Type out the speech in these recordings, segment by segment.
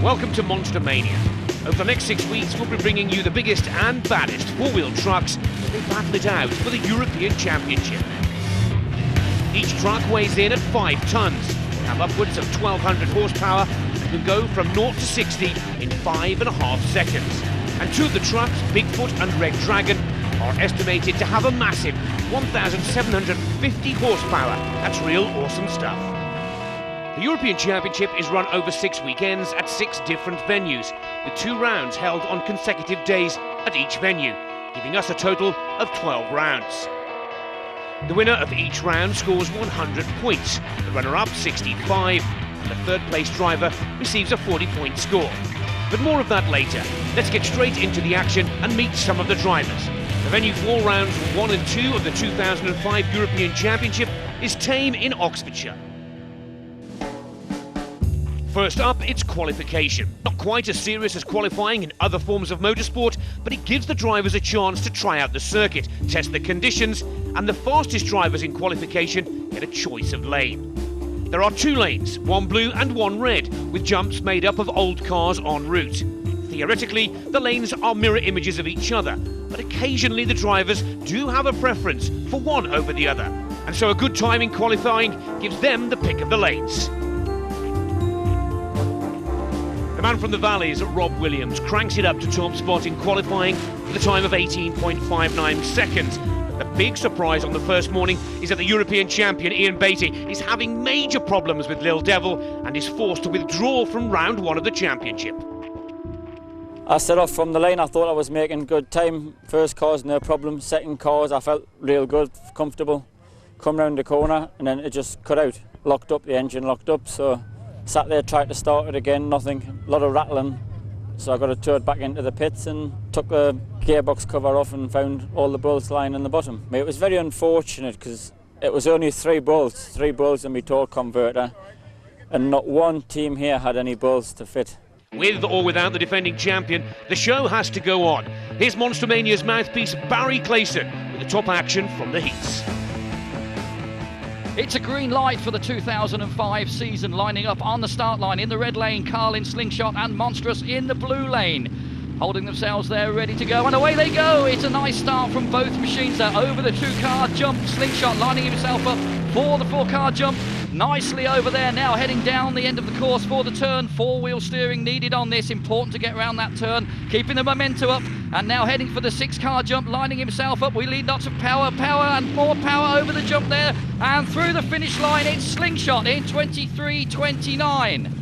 Welcome to Monster Mania. Over the next 6 weeks, we'll be bringing you the biggest and baddest four-wheel trucks as they battle it out for the European Championship. Each truck weighs in at 5 tons, have upwards of 1,200 horsepower, and can go from 0 to 60 in 5.5 seconds. And two of the trucks, Bigfoot and Red Dragon, are estimated to have a massive 1,750 horsepower. That's real awesome stuff. The European Championship is run over 6 weekends at 6 different venues, with 2 rounds held on consecutive days at each venue, giving us a total of 12 rounds. The winner of each round scores 100 points, the runner-up 65, and the third-place driver receives a 40-point score. But more of that later. Let's get straight into the action and meet some of the drivers. The venue for rounds 1 and 2 of the 2005 European Championship is Thame in Oxfordshire. First up, it's qualification. Not quite as serious as qualifying in other forms of motorsport, but it gives the drivers a chance to try out the circuit, test the conditions, and the fastest drivers in qualification get a choice of lane. There are 2 lanes, one blue and one red, with jumps made up of old cars en route. Theoretically, the lanes are mirror images of each other, but occasionally the drivers do have a preference for one over the other, and so a good time in qualifying gives them the pick of the lanes. The man from the Valleys, Rob Williams, cranks it up to top spot in qualifying with a time of 18.59 seconds. But the big surprise on the first morning is that the European champion, Ian Beattie, is having major problems with Lil Devil and is forced to withdraw from round 1 of the championship. I set off from the lane. I thought I was making good time. First cars, no problem. Second cars, I felt real good, comfortable. Come round the corner and then it just cut out. Locked up, the engine locked up, so sat there, tried to start it again, nothing, a lot of rattling. So I got it towed back into the pits and took the gearbox cover off and found all the bolts lying in the bottom. It was very unfortunate because it was only 3 bolts in my torque converter, and not one team here had any bolts to fit. With or without the defending champion, the show has to go on. Here's Monster Mania's mouthpiece, Barry Clayson, with the top action from the heats. It's a green light for the 2005 season, lining up on the start line in the red lane, Carl in Slingshot and Monstrous in the blue lane. Holding themselves there, ready to go, and away they go. It's a nice start from both machines there. Over the 2-car jump, Slingshot lining himself up for the 4-car jump. Nicely over there, now heading down the end of the course for the turn. 4-wheel steering needed on this, important to get around that turn, keeping the momentum up, and now heading for the 6-car jump, lining himself up. We need lots of power and more power over the jump there, and through the finish line it's Slingshot in 23.29.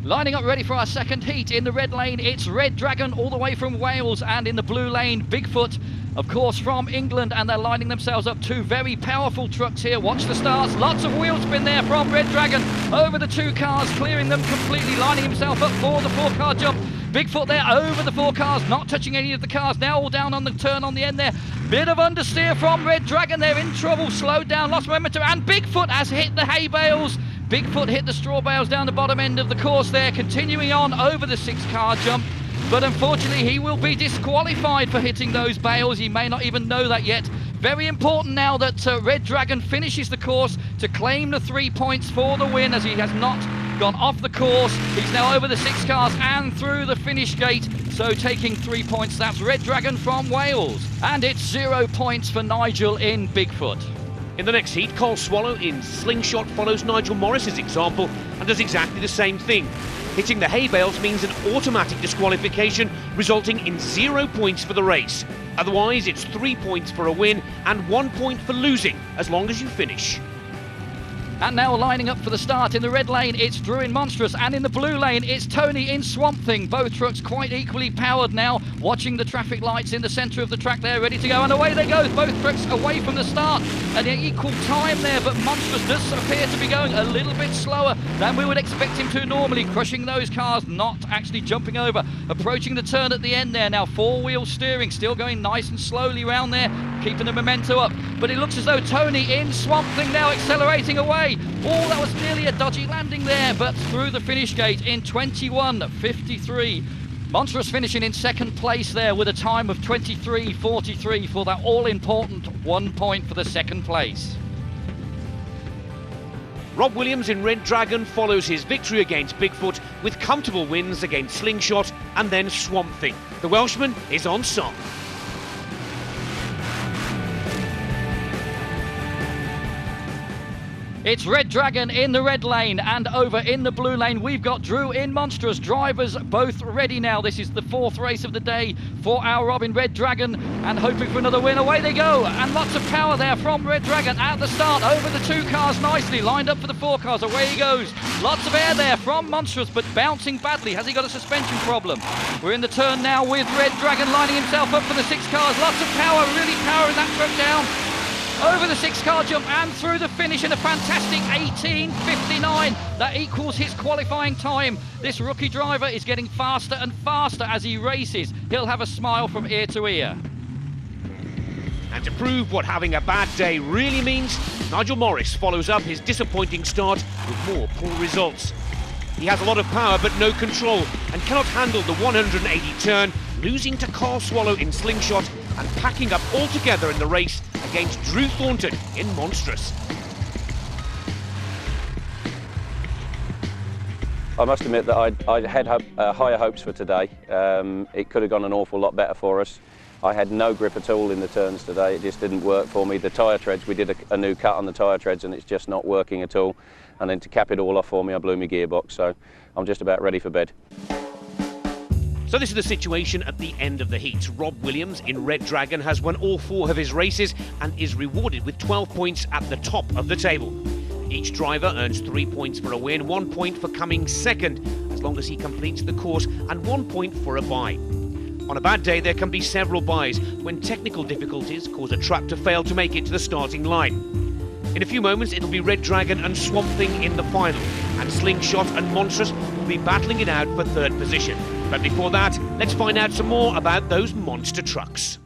Lining up ready for our second heat. In the red lane it's Red Dragon all the way from Wales, and in the blue lane Bigfoot, of course, from England, and they're lining themselves up. 2 very powerful trucks here. Watch the starts. Lots of wheel spin there from Red Dragon over the 2 cars, clearing them completely, lining himself up for the 4-car jump. Bigfoot there over the 4 cars, not touching any of the cars. Now all down on the turn on the end there. Bit of understeer from Red Dragon. They're in trouble. Slowed down, lost momentum, and Bigfoot has hit the hay bales. Bigfoot hit the straw bales down the bottom end of the course there, continuing on over the 6-car jump. But unfortunately, he will be disqualified for hitting those bales. He may not even know that yet. Very important now that Red Dragon finishes the course to claim the 3 points for the win, as he has not gone off the course. He's now over the 6 cars and through the finish gate, so taking 3 points. That's Red Dragon from Wales. And it's 0 points for Nigel in Bigfoot. In the next heat, Cole Swallow in Slingshot follows Nigel Morris's example and does exactly the same thing. Hitting the hay bales means an automatic disqualification, resulting in 0 points for the race. Otherwise, it's 3 points for a win and 1 point for losing, as long as you finish. And now lining up for the start. In the red lane it's Drew in Monstrous, and in the blue lane it's Tony in Swamp Thing. Both trucks quite equally powered now, watching the traffic lights in the centre of the track there, ready to go, and away they go. Both trucks away from the start at an equal time there, but Monstrous does appear to be going a little bit slower than we would expect him to normally, crushing those cars, not actually jumping over. Approaching the turn at the end there now, 4-wheel steering, still going nice and slowly round there, keeping the momentum up, but it looks as though Tony in Swamp Thing now accelerating away. Oh, that was nearly a dodgy landing there, but through the finish gate in 21.53. Monstrous finishing in second place there with a time of 23.43 for that all-important 1 point for the second place. Rob Williams in Red Dragon follows his victory against Bigfoot with comfortable wins against Slingshot and then Swamp Thing. The Welshman is on song. It's Red Dragon in the red lane, and over in the blue lane we've got Drew in Monstrous. Drivers both ready now. This is the fourth race of the day for our Robin Red Dragon, and hoping for another win. Away they go, and lots of power there from Red Dragon at the start. Over the two cars nicely, lined up for the four cars. Away he goes. Lots of air there from Monstrous, but bouncing badly. Has he got a suspension problem? We're in the turn now with Red Dragon lining himself up for the six cars. Lots of power, really powering that truck down. Over the six-car jump and through the finish in a fantastic 18.59. That equals his qualifying time. This rookie driver is getting faster and faster as he races. He'll have a smile from ear to ear. And to prove what having a bad day really means, Nigel Morris follows up his disappointing start with more poor results. He has a lot of power but no control and cannot handle the 180 turn, losing to Carl Swallow in Slingshot and packing up altogether in the race against Drew Thornton in Monstrous. I must admit that I had higher hopes for today. It could have gone an awful lot better for us. I had no grip at all in the turns today. It just didn't work for me. The tyre treads, we did a new cut on the tyre treads and it's just not working at all. And then to cap it all off for me, I blew my gearbox. So I'm just about ready for bed. So this is the situation at the end of the heat. Rob Williams in Red Dragon has won all four of his races and is rewarded with 12 points at the top of the table. Each driver earns 3 points for a win, 1 point for coming second, as long as he completes the course, and 1 point for a bye. On a bad day, there can be several byes when technical difficulties cause a truck to fail to make it to the starting line. In a few moments, it'll be Red Dragon and Swamp Thing in the final, and Slingshot and Monstrous will be battling it out for third position. But before that, let's find out some more about those monster trucks.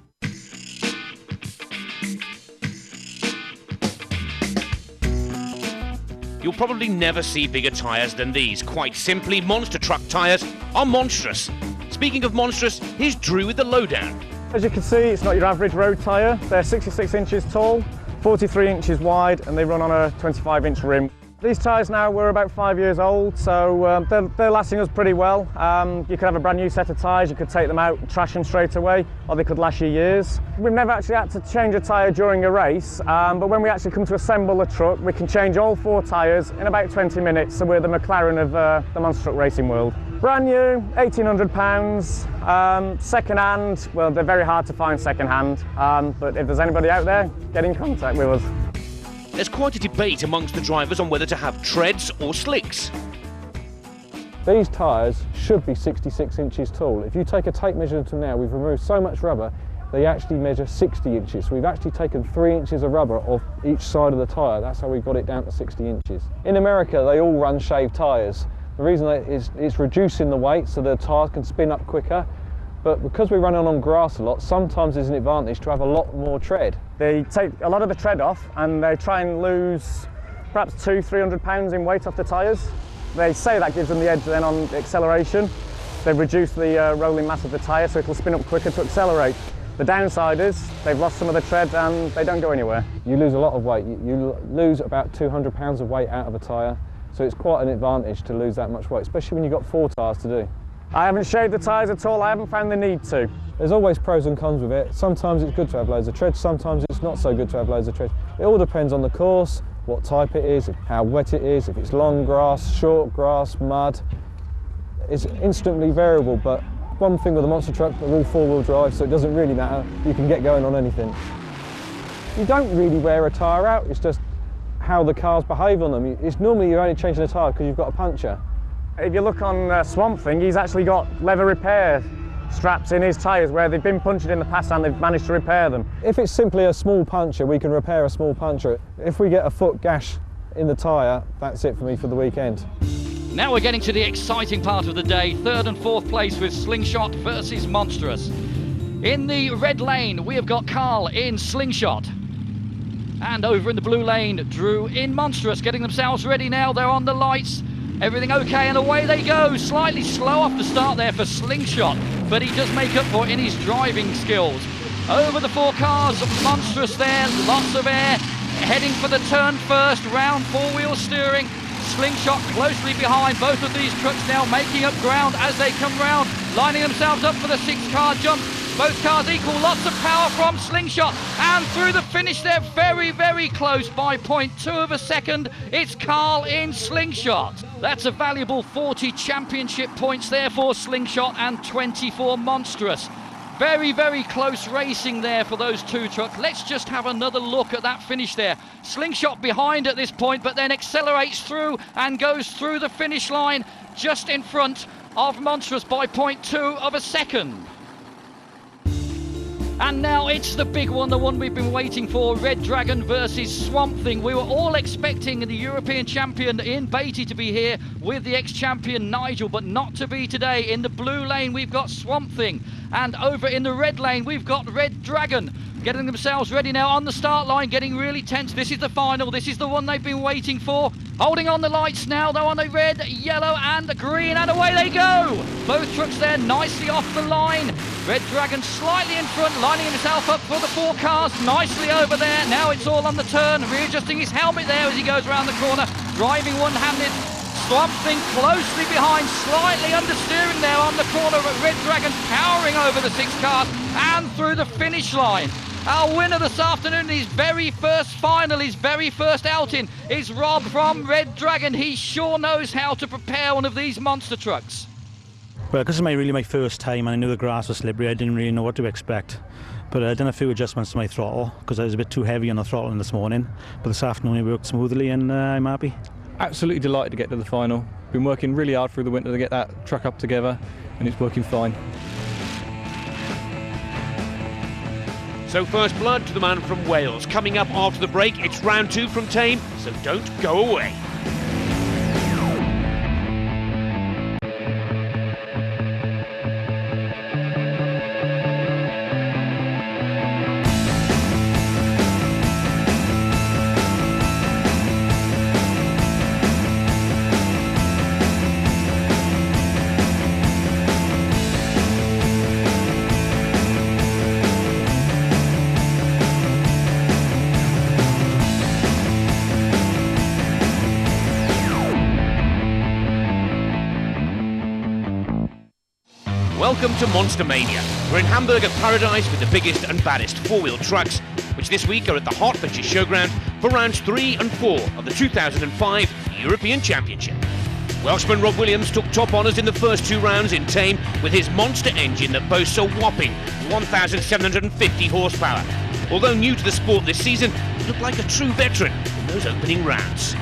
You'll probably never see bigger tyres than these. Quite simply, monster truck tyres are monstrous. Speaking of monstrous, here's Drew with the lowdown. As you can see, it's not your average road tyre. They're 66 inches tall, 43 inches wide, and they run on a 25-inch rim. These tyres now were about 5 years old, so they're lasting us pretty well. You could have a brand new set of tyres, you could take them out and trash them straight away, or they could last you years. We've never actually had to change a tyre during a race, but when we actually come to assemble a truck, we can change all four tyres in about 20 minutes, so we're the McLaren of the monster truck racing world. Brand new, £1,800, second hand, well, they're very hard to find second hand, but if there's anybody out there, get in contact with us. There's quite a debate amongst the drivers on whether to have treads or slicks. These tyres should be 66 inches tall. If you take a tape measure of them now, we've removed so much rubber, they actually measure 60 inches. So we've actually taken 3 inches of rubber off each side of the tyre. That's how we've got it down to 60 inches. In America, they all run shaved tyres. The reason is it's reducing the weight so the tyres can spin up quicker. But because we're running on grass a lot, sometimes there's an advantage to have a lot more tread. They take a lot of the tread off and they try and lose perhaps 200-300 pounds in weight off the tyres. They say that gives them the edge then on the acceleration. They've reduced the rolling mass of the tyre so it'll spin up quicker to accelerate. The downside is they've lost some of the tread and they don't go anywhere. You lose a lot of weight. You lose about 200 pounds of weight out of a tyre, so it's quite an advantage to lose that much weight, especially when you've got four tyres to do. I haven't shaved the tyres at all, I haven't found the need to. There's always pros and cons with it. Sometimes it's good to have loads of tread, sometimes it's not so good to have loads of tread. It all depends on the course, what type it is, how wet it is, if it's long grass, short grass, mud. It's instantly variable, but one thing with a monster truck, they're all four-wheel drive, so it doesn't really matter. You can get going on anything. You don't really wear a tyre out, it's just how the cars behave on them. It's normally you're only changing a tyre because you've got a puncture. If you look on Swamp Thing, he's actually got leather repair straps in his tyres where they've been punctured in the past and they've managed to repair them. If it's simply a small puncture, we can repair a small puncture. If we get a foot gash in the tyre, that's it for me for the weekend. Now we're getting to the exciting part of the day. Third and fourth place with Slingshot versus Monstrous. In the red lane, we have got Carl in Slingshot. And over in the blue lane, Drew in Monstrous, getting themselves ready now. They're on the lights. Everything okay, and away they go. Slightly slow off the start there for Slingshot, but he does make up for it in his driving skills. Over the four cars, Monstrous there, lots of air. heading for the turn first, round four-wheel steering. Slingshot closely behind. Both of these trucks now making up ground as they come round, lining themselves up for the 6-car jump. Both cars equal, lots of power from Slingshot, and through the finish they're very, very close by 0.2 of a second. It's Carl in Slingshot. That's a valuable 40 championship points there for Slingshot and 24 Monstrous. Very, very close racing there for those two trucks. Let's just have another look at that finish there. Slingshot behind at this point, but then accelerates through and goes through the finish line just in front of Monstrous by 0.2 of a second. And now it's the big one, the one we've been waiting for, Red Dragon versus Swamp Thing. We were all expecting the European champion Ian Beattie to be here with the ex-champion Nigel, but not to be today. In the blue lane, we've got Swamp Thing. And over in the red lane, we've got Red Dragon. Getting themselves ready now on the start line, getting really tense. This is the final, this is the one they've been waiting for. Holding on the lights now, though, on the red, yellow and green, and away they go. Both trucks there nicely off the line. Red Dragon slightly in front, lining himself up for the 4 cars, nicely over there. Now it's all on the turn, readjusting his helmet there as he goes around the corner, driving one-handed. Swamp Thing closely behind, slightly understeering there on the corner, but Red Dragon powering over the 6 cars and through the finish line. Our winner this afternoon, his very first final, his very first outing, is Rob from Red Dragon. He sure knows how to prepare one of these monster trucks. Well, this is really my first time, and I knew the grass was slippery. I didn't really know what to expect. But I done a few adjustments to my throttle because I was a bit too heavy on the throttle this morning. But this afternoon it worked smoothly, and I'm happy. Absolutely delighted to get to the final. Been working really hard through the winter to get that truck up together, and it's working fine. So first blood to the man from Wales. Coming up after the break, it's round 2 from Tame, so don't go away. Welcome to Monster Mania. We're in Hamburger Paradise with the biggest and baddest 4-wheel trucks, which this week are at the Hertfordshire Showground for rounds 3 and 4 of the 2005 European Championship. Welshman Rob Williams took top honours in the first 2 rounds in Tame with his monster engine that boasts a whopping 1,750 horsepower. Although new to the sport this season, he looked like a true veteran in those opening rounds.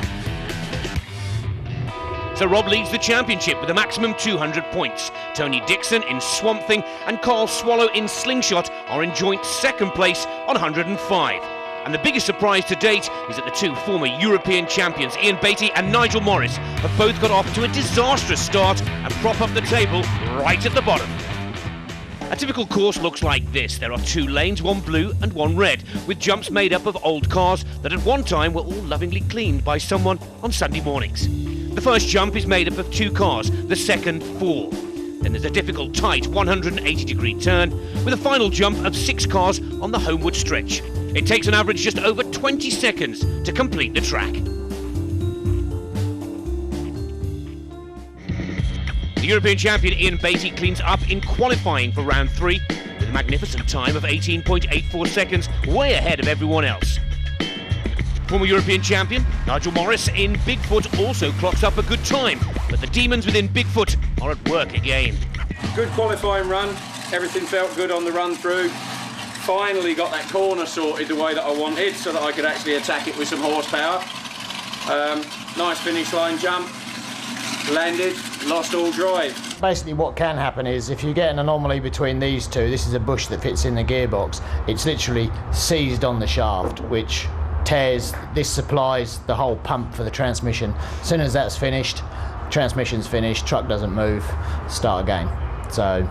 So Rob leads the championship with a maximum 200 points. Tony Dixon in Swamp Thing and Carl Swallow in Slingshot are in joint second place on 105. And the biggest surprise to date is that the 2 former European champions, Ian Beattie and Nigel Morris, have both got off to a disastrous start and prop up the table right at the bottom. A typical course looks like this. There are 2 lanes, 1 blue and 1 red, with jumps made up of old cars that at one time were all lovingly cleaned by someone on Sunday mornings. The first jump is made up of 2 cars, the second 4. Then there's a difficult, tight 180-degree turn, with a final jump of 6 cars on the homeward stretch. It takes on average just over 20 seconds to complete the track. The European champion Ian Beattie cleans up in qualifying for round 3, with a magnificent time of 18.84 seconds, way ahead of everyone else. Former European champion Nigel Morris in Bigfoot also clocks up a good time, but the demons within Bigfoot are at work again. Good qualifying run, everything felt good on the run through. Finally got that corner sorted the way that I wanted so that I could actually attack it with some horsepower. Nice finish line jump, landed, lost all drive. Basically what can happen is if you get an anomaly between these 2, this is a bush that fits in the gearbox, it's literally seized on the shaft, which tears, this supplies the whole pump for the transmission. As soon as that's finished, transmission's finished, truck doesn't move, start again. So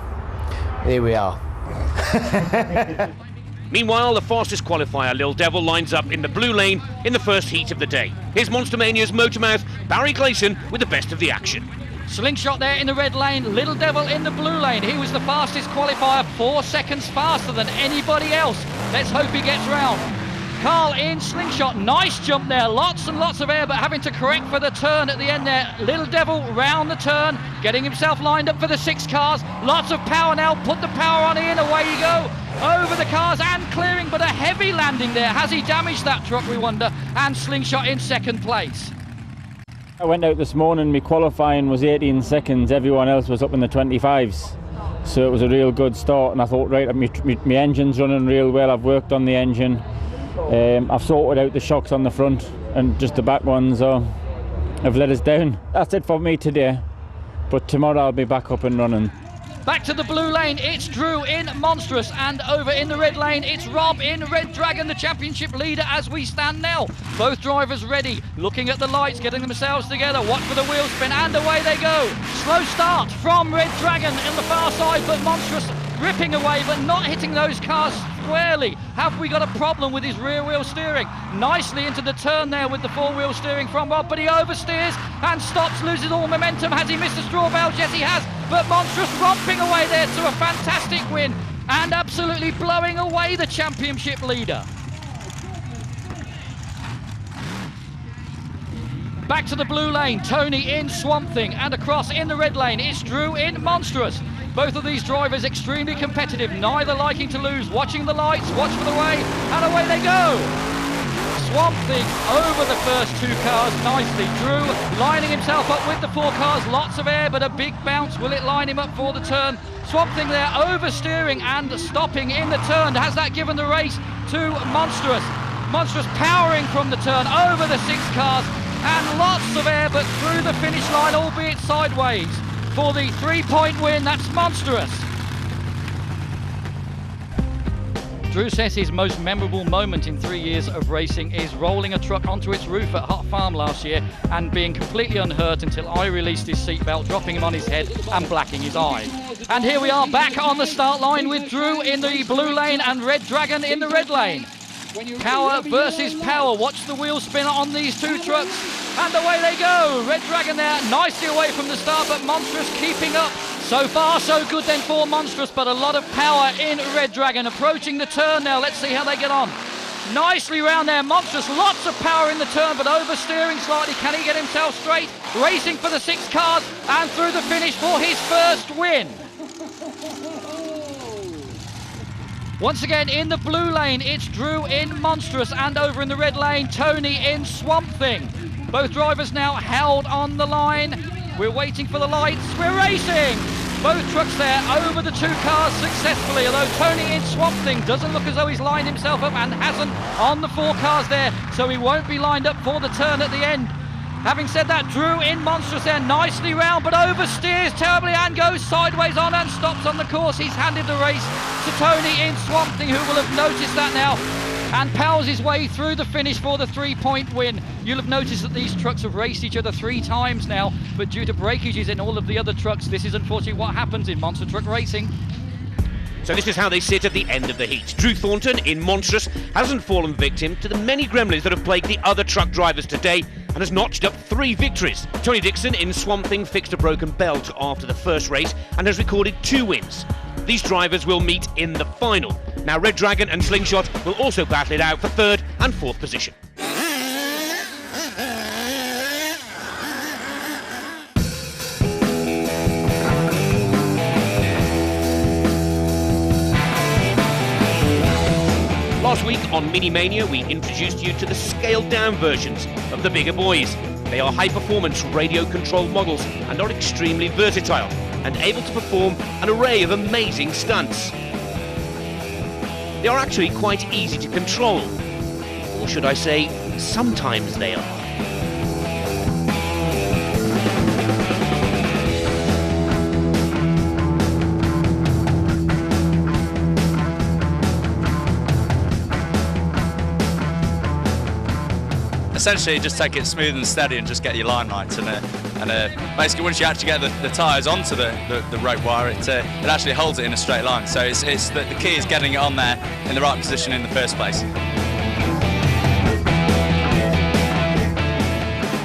here we are. Meanwhile, the fastest qualifier, Lil Devil, lines up in the blue lane in the first heat of the day. Here's Monster Mania's motormouth, Barry Clayson, with the best of the action. Slingshot there in the red lane, Little Devil in the blue lane. He was the fastest qualifier, 4 seconds faster than anybody else. Let's hope he gets round. Carl in Slingshot, nice jump there, lots and lots of air, but having to correct for the turn at the end there. Little Devil round the turn, getting himself lined up for the 6 cars. Lots of power now, put the power on in, away you go. Over the cars and clearing, but a heavy landing there. Has he damaged that truck, we wonder? And Slingshot in 2nd place. I went out this morning, my qualifying was 18 seconds, everyone else was up in the 25s. So it was a real good start, and I thought, right, my engine's running real well, I've worked on the engine. I've sorted out the shocks on the front, and just the back ones have let us down. That's it for me today, but tomorrow I'll be back up and running. Back to the blue lane, it's Drew in Monstrous, and over in the red lane, it's Rob in Red Dragon, the championship leader as we stand now. Both drivers ready, looking at the lights, getting themselves together, watch for the wheel spin, and away they go. Slow start from Red Dragon in the far side, but Monstrous ripping away, but not hitting those cars squarely. Have we got a problem with his rear wheel steering? Nicely into the turn there with the 4-wheel steering from Rob, but he oversteers and stops, loses all momentum. Has he missed a straw valve? Yes, he has, but Monstrous romping away there to a fantastic win and absolutely blowing away the championship leader. Back to the blue lane, Tony in Swamp Thing, and across in the red lane, it's Drew in Monstrous. Both of these drivers extremely competitive, neither liking to lose, watching the lights, watch for the way, and away they go. Swamp Thing over the first 2 cars nicely. Drew lining himself up with the 4 cars, lots of air, but a big bounce. Will it line him up for the turn? Swamp Thing there oversteering and stopping in the turn. Has that given the race to Monstrous? Monstrous powering from the turn over the 6 cars, and lots of air, but through the finish line, albeit sideways. For the 3-point win, that's Monstrous. Drew says his most memorable moment in 3 years of racing is rolling a truck onto its roof at Hot Farm last year and being completely unhurt until I released his seatbelt, dropping him on his head and blacking his eye. And here we are back on the start line with Drew in the blue lane and Red Dragon in the red lane. Power versus power. Watch the wheel spin on these 2 trucks. And away they go. Red Dragon there, nicely away from the start, but Monstrous keeping up. So far, so good then for Monstrous, but a lot of power in Red Dragon. Approaching the turn now. Let's see how they get on. Nicely round there. Monstrous, lots of power in the turn, but oversteering slightly. Can he get himself straight? Racing for the 6 cars and through the finish for his first win. Once again in the blue lane, it's Drew in Monstrous, and over in the red lane, Tony in Swamp Thing. Both drivers now held on the line. We're waiting for the lights. We're racing! Both trucks there over the 2 cars successfully, although Tony in Swamp Thing doesn't look as though he's lined himself up and hasn't on the 4 cars there, so he won't be lined up for the turn at the end. Having said that, Drew in Monstrous there, nicely round, but oversteers terribly and goes sideways on and stops on the course. He's handed the race to Tony in Swamp Thing, who will have noticed that now, and powers his way through the finish for the 3-point win. You'll have noticed that these trucks have raced each other 3 times now, but due to breakages in all of the other trucks, this is unfortunately what happens in monster truck racing. So this is how they sit at the end of the heat. Drew Thornton in Monstrous hasn't fallen victim to the many gremlins that have plagued the other truck drivers today and has notched up 3 victories. Tony Dixon in Swamp Thing fixed a broken belt after the first race and has recorded 2 wins. These drivers will meet in the final. Now Red Dragon and Slingshot will also battle it out for 3rd and 4th position. Last week on Mini Mania, we introduced you to the scaled-down versions of the bigger boys. They are high-performance radio-controlled models and are extremely versatile and able to perform an array of amazing stunts. They are actually quite easy to control, or should I say, sometimes they are. Essentially, just take it smooth and steady and just get your line right. And basically, once you actually get the tyres onto the rope wire, it actually holds it in a straight line. So the key is getting it on there in the right position in the first place.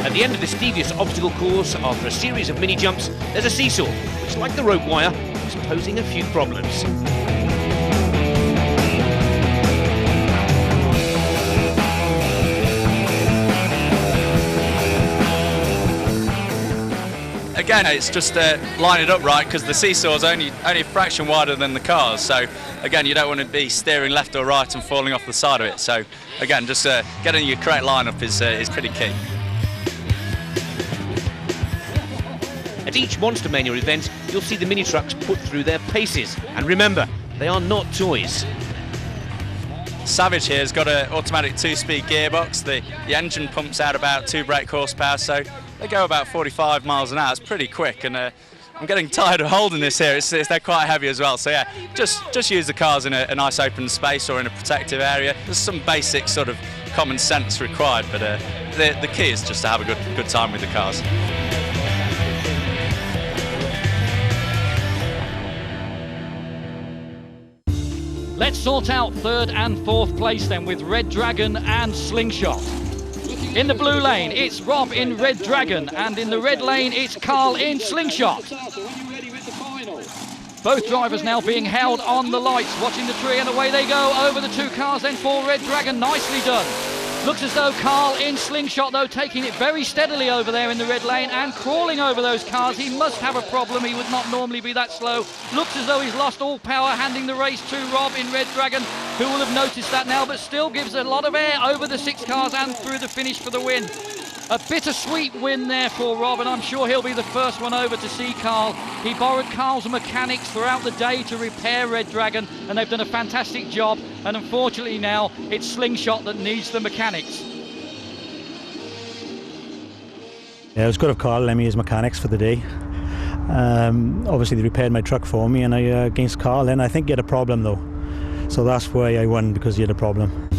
At the end of this devious obstacle course, after a series of mini jumps, there's a seesaw, which, like the rope wire, is posing a few problems. again, it's just line it up right, because the seesaw's only a fraction wider than the cars. So again, you don't want to be steering left or right and falling off the side of it. So again, just getting your correct lineup is pretty key. At each Monster Mania event, you'll see the mini trucks put through their paces. And remember, they are not toys. Savage here has got an automatic 2-speed gearbox. The engine pumps out about 2 brake horsepower, so they go about 45 miles an hour. It's pretty quick, and I'm getting tired of holding this here. They're quite heavy as well. So yeah, just use the cars in a nice open space or in a protective area. There's some basic sort of common sense required, but the key is just to have a good time with the cars. Let's sort out 3rd and 4th place then with Red Dragon and Slingshot. In the blue lane, it's Rob in Red Dragon, and in the red lane, it's Carl in Slingshot. Both drivers now being held on the lights, watching the tree, and away they go over the 2 cars then for Red Dragon. Nicely done. Looks as though Carl in Slingshot, though, taking it very steadily over there in the red lane and crawling over those cars. He must have a problem. He would not normally be that slow. Looks as though he's lost all power, handing the race to Rob in Red Dragon, who will have noticed that now, but still gives a lot of air over the 6 cars and through the finish for the win. A bittersweet win there for Rob, and I'm sure he'll be the first one over to see Carl. He borrowed Carl's mechanics throughout the day to repair Red Dragon, and they've done a fantastic job, and unfortunately now it's Slingshot that needs the mechanics. Yeah, it was good of Carl lent me his mechanics for the day. Obviously they repaired my truck for me, and I against Carl, and I think he had a problem though. So that's why I won, because he had a problem.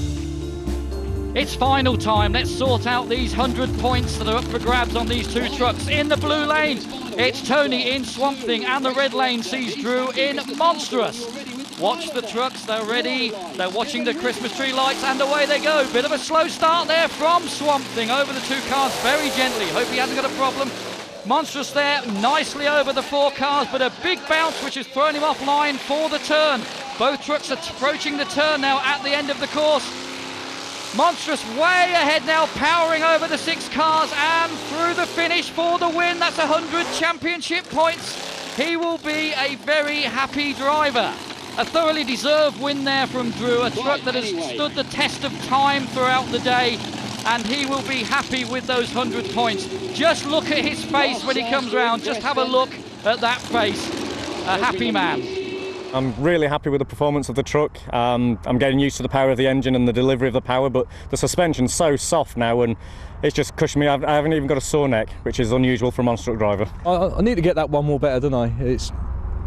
It's final time. Let's sort out these 100 points that are up for grabs on these 2 trucks. In the blue lane, it's Tony in Swamp Thing, and the red lane sees Drew in Monstrous. Watch the trucks, they're ready. They're watching the Christmas tree lights, and away they go. Bit of a slow start there from Swamp Thing over the 2 cars very gently. Hope he hasn't got a problem. Monstrous there, nicely over the 4 cars, but a big bounce which has thrown him offline for the turn. Both trucks are approaching the turn now at the end of the course. Monstrous way ahead now, powering over the 6 cars and through the finish for the win. That's 100 championship points. He will be a very happy driver. A thoroughly deserved win there from Drew, a truck that has stood the test of time throughout the day, and he will be happy with those 100 points. Just look at his face when he comes round. Just have a look at that face. A happy man. I'm really happy with the performance of the truck. I'm getting used to the power of the engine and the delivery of the power, but the suspension's so soft now, and it's just cushioned me. I haven't even got a sore neck, which is unusual for a monster truck driver. I need to get that one more better, don't I?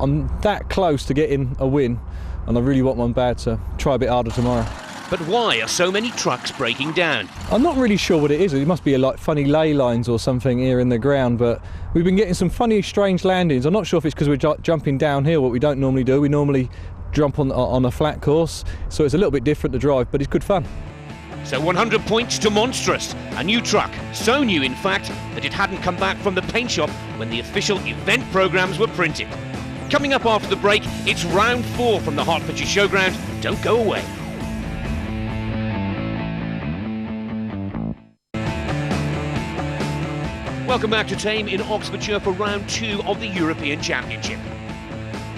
I'm that close to getting a win, and I really want one bad, so try a bit harder tomorrow. But why are so many trucks breaking down? I'm not really sure what it is. It must be like funny ley lines or something here in the ground, but we've been getting some funny, strange landings. I'm not sure if it's because we're jumping downhill, what we don't normally do. We normally jump on a flat course, so it's a little bit different to drive, but it's good fun. So 100 points to Monstrous, a new truck, so new in fact that it hadn't come back from the paint shop when the official event programmes were printed. Coming up after the break, it's round 4 from the Hertfordshire Showground. Don't go away. Welcome back to Tame in Oxfordshire for round 2 of the European Championship.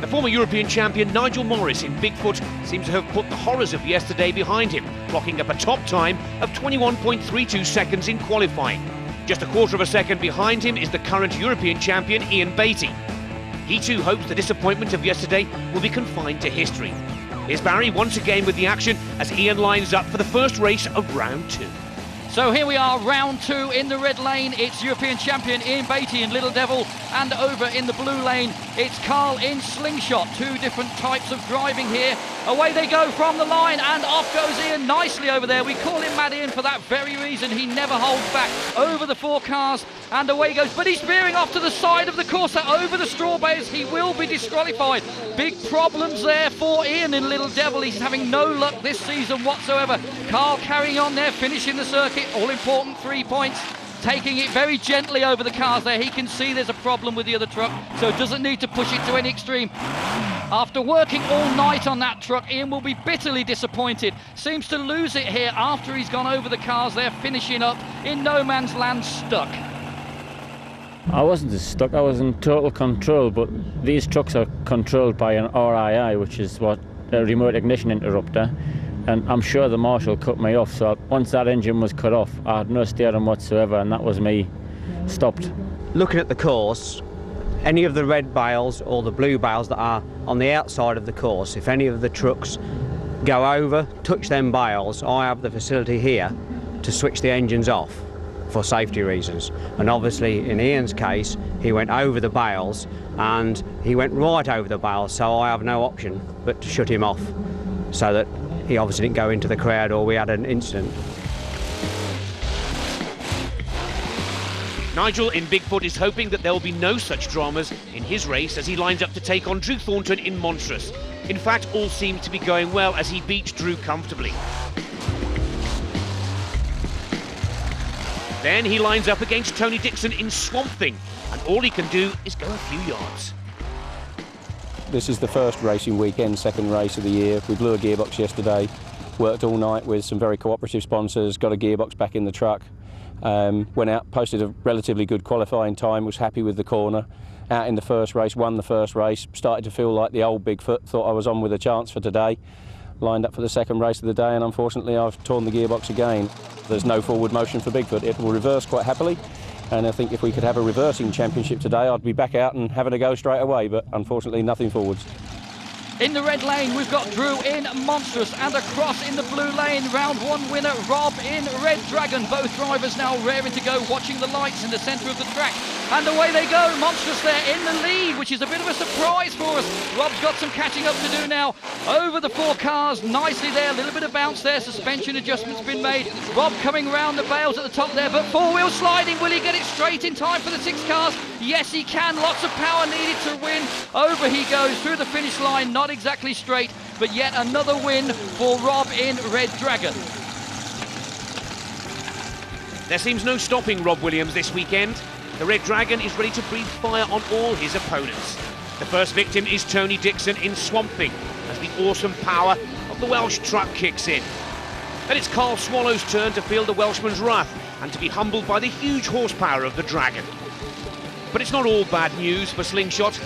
The former European champion Nigel Morris in Bigfoot seems to have put the horrors of yesterday behind him, clocking up a top time of 21.32 seconds in qualifying. Just a quarter of a second behind him is the current European champion Ian Beattie. He too hopes the disappointment of yesterday will be confined to history. Here's Barry once again with the action as Ian lines up for the first race of round 2. So here we are, round 2 in the red lane. It's European champion Ian Beattie in Little Devil, and over in the blue lane, it's Carl in Slingshot. 2 different types of driving here. Away they go from the line, and off goes Ian nicely over there. We call him Mad Ian for that very reason. He never holds back over the 4 cars, and away he goes. But he's veering off to the side of the course, over the straw bales. He will be disqualified. Big problems there for Ian in Little Devil. He's having no luck this season whatsoever. Carl carrying on there, finishing the circuit. All important 3 points, taking it very gently over the cars there. He can see there's a problem with the other truck, so doesn't need to push it to any extreme. After working all night on that truck, Ian will be bitterly disappointed. Seems to lose it here after he's gone over the cars there, finishing up in no man's land, stuck. I wasn't just stuck, I was in total control, but these trucks are controlled by an RII, which is what a remote ignition interrupter, and I'm sure the marshal cut me off, so once that engine was cut off, I had no steering whatsoever, and that was me stopped. Looking at the course, any of the red bales or the blue bales that are on the outside of the course, if any of the trucks go over, touch them bales, I have the facility here to switch the engines off for safety reasons. And obviously in Ian's case, he went over the bales and he went right over the bales, so I have no option but to shut him off so that he obviously didn't go into the crowd or we had an incident. Nigel in Bigfoot is hoping that there will be no such dramas in his race as he lines up to take on Drew Thornton in Monstrous. In fact, all seemed to be going well as he beat Drew comfortably. Then he lines up against Tony Dixon in Swamp Thing, and all he can do is go a few yards. This is the first racing weekend, second race of the year. We blew a gearbox yesterday, worked all night with some very cooperative sponsors, got a gearbox back in the truck, went out, posted a relatively good qualifying time, was happy with the corner. Out in the first race, won the first race, started to feel like the old Bigfoot, thought I was on with a chance for today. Lined up for the second race of the day, and unfortunately I've torn the gearbox again. There's no forward motion for Bigfoot. It will reverse quite happily, and I think if we could have a reversing championship today, I'd be back out and having a go straight away, but unfortunately nothing forwards. In the red lane, we've got Drew in Monstrous, and across in the blue lane, round one winner, Rob in Red Dragon. Both drivers now raring to go, watching the lights in the centre of the track. And away they go, Monstrous there in the lead, which is a bit of a surprise for us. Rob's got some catching up to do now. Over the 4 cars, nicely there, a little bit of bounce there, suspension adjustments been made. Rob coming round the bales at the top there, but 4-wheel sliding, will he get it straight in time for the 6 cars? Yes, he can, lots of power needed to win. Over he goes through the finish line, not exactly straight, but yet another win for Rob in Red Dragon. There seems no stopping Rob Williams this weekend. The Red Dragon is ready to breathe fire on all his opponents. The first victim is Tony Dixon in Swamp Thing as the awesome power of the Welsh truck kicks in. Then it's Carl Swallow's turn to feel the Welshman's wrath and to be humbled by the huge horsepower of the Dragon. But it's not all bad news for Slingshot.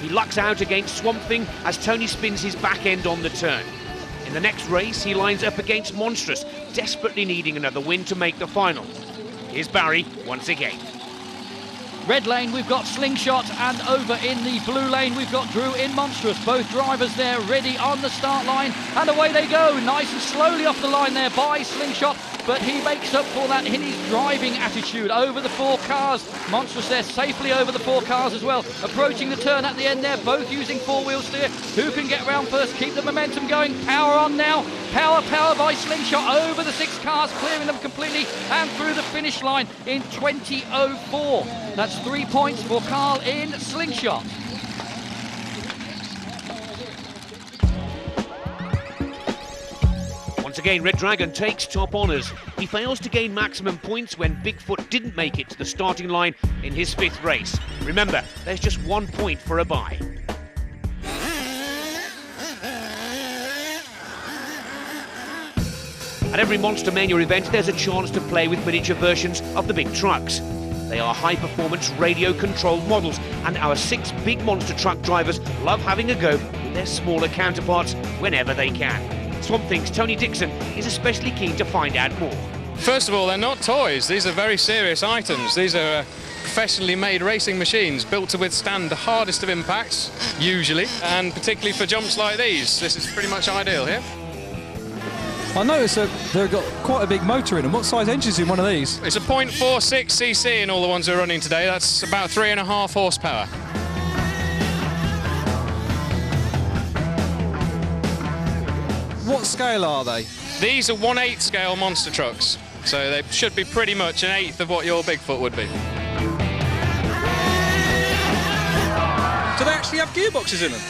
He lucks out against Swamp Thing as Tony spins his back end on the turn. In the next race, he lines up against Monstrous, desperately needing another win to make the final. Here's Barry once again. Red lane, we've got Slingshot, and over in the blue lane, we've got Drew in Monstrous. Both drivers there ready on the start line, and away they go, nice and slowly off the line there by Slingshot, but he makes up for that in his driving attitude over the 4 cars. Monstrous there safely over the 4 cars as well, approaching the turn at the end there, both using 4-wheel steer. Who can get round first, keep the momentum going? Power on now, power by Slingshot over the 6 cars, clearing them completely and through the finish line in 20.04. That's 3 points for Carl in Slingshot. Once again, Red Dragon takes top honours. He fails to gain maximum points when Bigfoot didn't make it to the starting line in his 5th race. Remember, there's just 1 point for a bye. At every Monster Mania event, there's a chance to play with miniature versions of the big trucks. They are high-performance radio-controlled models, and our 6 big monster truck drivers love having a go with their smaller counterparts whenever they can. Swamp Thing's Tony Dixon is especially keen to find out more. First of all, they're not toys. These are very serious items. These are professionally made racing machines built to withstand the hardest of impacts, usually, and particularly for jumps like these. This is pretty much ideal here. I noticed that they've got quite a big motor in them. What size engine is in one of these? It's a 0.46cc in all the ones we're running today. That's about 3.5 horsepower. What scale are they? These are 1/8 scale monster trucks, so they should be pretty much 1/8 of what your Bigfoot would be. Do they actually have gearboxes in them?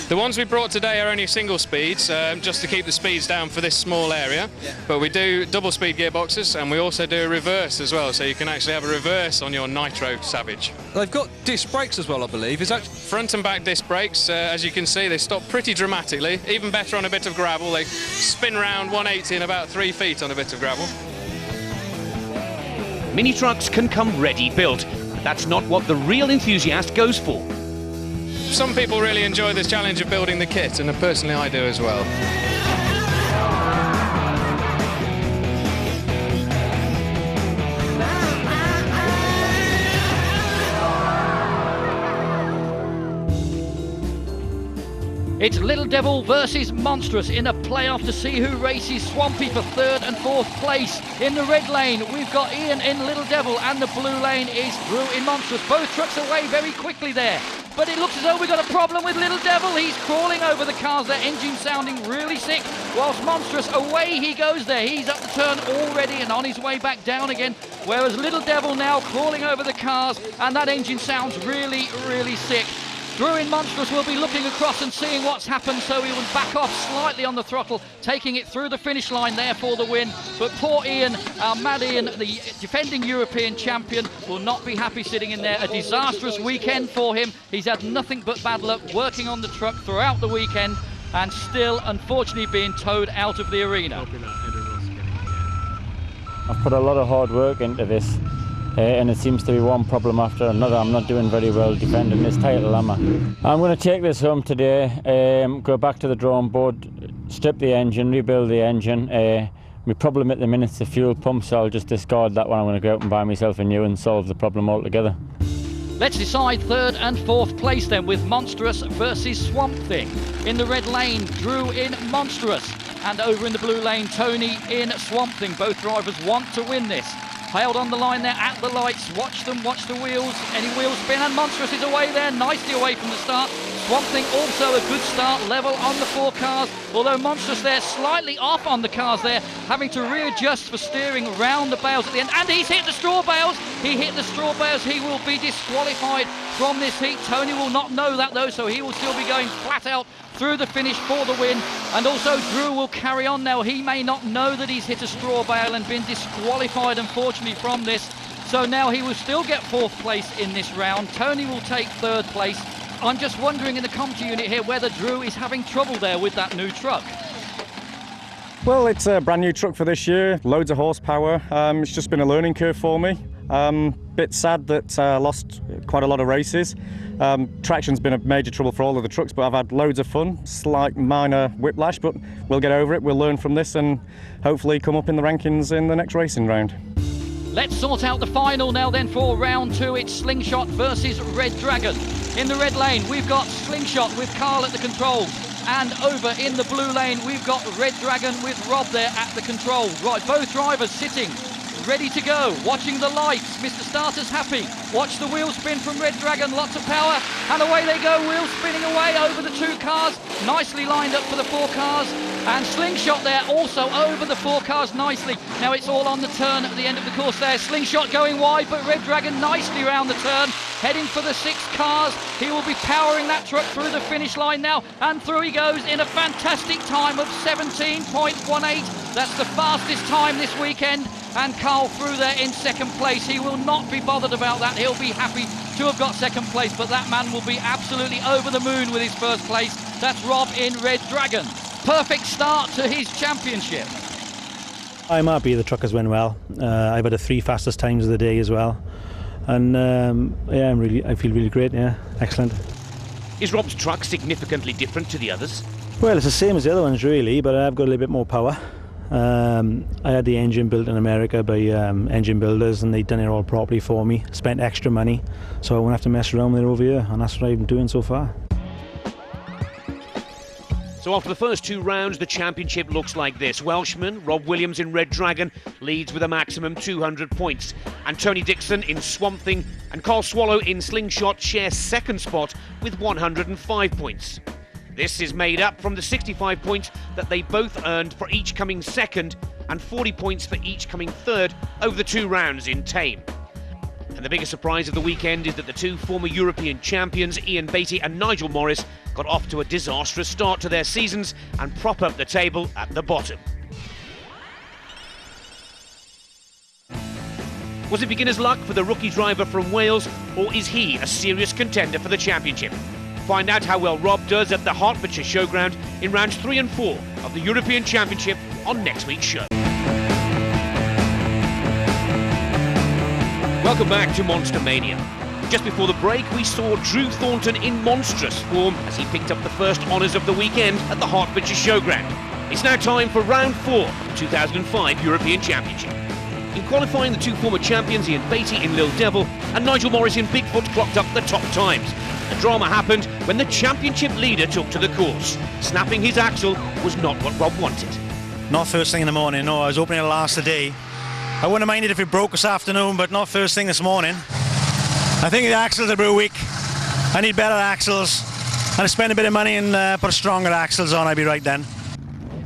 The ones we brought today are only single speeds, just to keep the speeds down for this small area. Yeah. But we do double speed gearboxes, and we also do a reverse as well, so you can actually have a reverse on your Nitro Savage. They've got disc brakes as well, I believe. Is that front and back disc brakes? As you can see, they stop pretty dramatically. Even better on a bit of gravel. They spin round 180 in about 3 feet on a bit of gravel. Mini trucks can come ready built. That's not what the real enthusiast goes for. Some people really enjoy this challenge of building the kit, and personally I do as well. It's Little Devil versus Monstrous in a playoff to see who races Swampy for 3rd and 4th place. In the red lane, we've got Ian in Little Devil, and the blue lane is Drew in Monstrous. Both trucks away very quickly there. But it looks as though we've got a problem with Little Devil. He's crawling over the cars, their engine sounding really sick. Whilst Monstrous, away he goes there. He's up the turn already and on his way back down again. Whereas Little Devil now crawling over the cars, and that engine sounds really, really sick. Drew in Monstrous will be looking across and seeing what's happened, so he will back off slightly on the throttle, taking it through the finish line there for the win. But poor Ian, our mad Ian, the defending European champion, will not be happy sitting in there. A disastrous weekend for him. He's had nothing but bad luck working on the truck throughout the weekend, and still, unfortunately, being towed out of the arena. I've put a lot of hard work into this. And it seems to be one problem after another. I'm not doing very well defending this title, am I? I'm going to take this home today, go back to the drawing board, strip the engine, rebuild the engine. My problem at the minute is the fuel pump, so I'll just discard that one. I'm going to go out and buy myself a new and solve the problem altogether. Let's decide 3rd and 4th place then, with Monstrous versus Swamp Thing. In the red lane, Drew in Monstrous, and over in the blue lane, Tony in Swamp Thing. Both drivers want to win this. Held on the line there at the lights, watch them, watch the wheels, any wheel spin, and Monstrous is away there, nicely away from the start. Swamp Thing also a good start, level on the 4 cars, although Monstrous there slightly off on the cars there, having to readjust for steering round the bales at the end, and he's hit the straw bales. He hit the straw bales. He will be disqualified from this heat. Tony will not know that though, so he will still be going flat out through the finish for the win. And also Drew will carry on now. He may not know that he's hit a straw bale and been disqualified, unfortunately, from this. So now he will still get 4th place in this round. Tony will take 3rd place. I'm just wondering in the commentary unit here whether Drew is having trouble there with that new truck. Well, it's a brand new truck for this year, loads of horsepower. It's just been a learning curve for me. Bit sad that I lost quite a lot of races. Traction's been a major trouble for all of the trucks, but I've had loads of fun. Slight minor whiplash, but we'll get over it. We'll learn from this and hopefully come up in the rankings in the next racing round. Let's sort out the final now then for round 2. It's Slingshot versus Red Dragon. In the red lane, we've got Slingshot with Carl at the controls. And over in the blue lane, we've got Red Dragon with Rob there at the controls. Right, both drivers sitting, ready to go, watching the lights. Mr. Starter's happy. Watch the wheel spin from Red Dragon, lots of power, and away they go, wheels spinning away over the 2 cars, nicely lined up for the 4 cars, and Slingshot there also over the 4 cars nicely. Now it's all on the turn at the end of the course there. Slingshot going wide, but Red Dragon nicely round the turn, heading for the 6 cars. He will be powering that truck through the finish line now, and through he goes in a fantastic time of 17.18. That's the fastest time this weekend, and Carl through there in 2nd place. He will not be bothered about that. He'll be happy to have got 2nd place, but that man will be absolutely over the moon with his 1st place. That's Rob in Red Dragon. Perfect start to his championship. I'm happy the truck has went well. I've had the 3 fastest times of the day as well, and yeah, I feel really great. Yeah, excellent. Is Rob's truck significantly different to the others? Well, it's the same as the other ones really, but I've got a little bit more power. I had the engine built in America by engine builders, and they'd done it all properly for me. Spent extra money, so I won't have to mess around with it over here, and that's what I've been doing so far. So after the first 2 rounds, the championship looks like this. Welshman Rob Williams in Red Dragon leads with a maximum 200 points. And Tony Dixon in Swamp Thing and Carl Swallow in Slingshot share 2nd spot with 105 points. This is made up from the 65 points that they both earned for each coming 2nd and 40 points for each coming 3rd over the 2 rounds in Tame. And the biggest surprise of the weekend is that the 2 former European champions, Ian Beattie and Nigel Morris, got off to a disastrous start to their seasons and prop up the table at the bottom. Was it beginner's luck for the rookie driver from Wales, or is he a serious contender for the championship? Find out how well Rob does at the Hertfordshire Showground in rounds 3 and 4 of the European Championship on next week's show. Welcome back to Monster Mania. Just before the break, we saw Drew Thornton in monstrous form as he picked up the first honours of the weekend at the Hertfordshire Showground. It's now time for round 4 of the 2005 European Championship. In qualifying, the two former champions Ian Beattie in Lil Devil and Nigel Morris in Bigfoot clocked up the top times. The drama happened when the championship leader took to the course. Snapping his axle was not what Rob wanted. Not first thing in the morning, no, I was hoping it'll last the day. I wouldn't have minded if it broke this afternoon, but not first thing this morning. I think the axles are a bit weak. I need better axles. And I spend a bit of money and put stronger axles on, I'd be right then.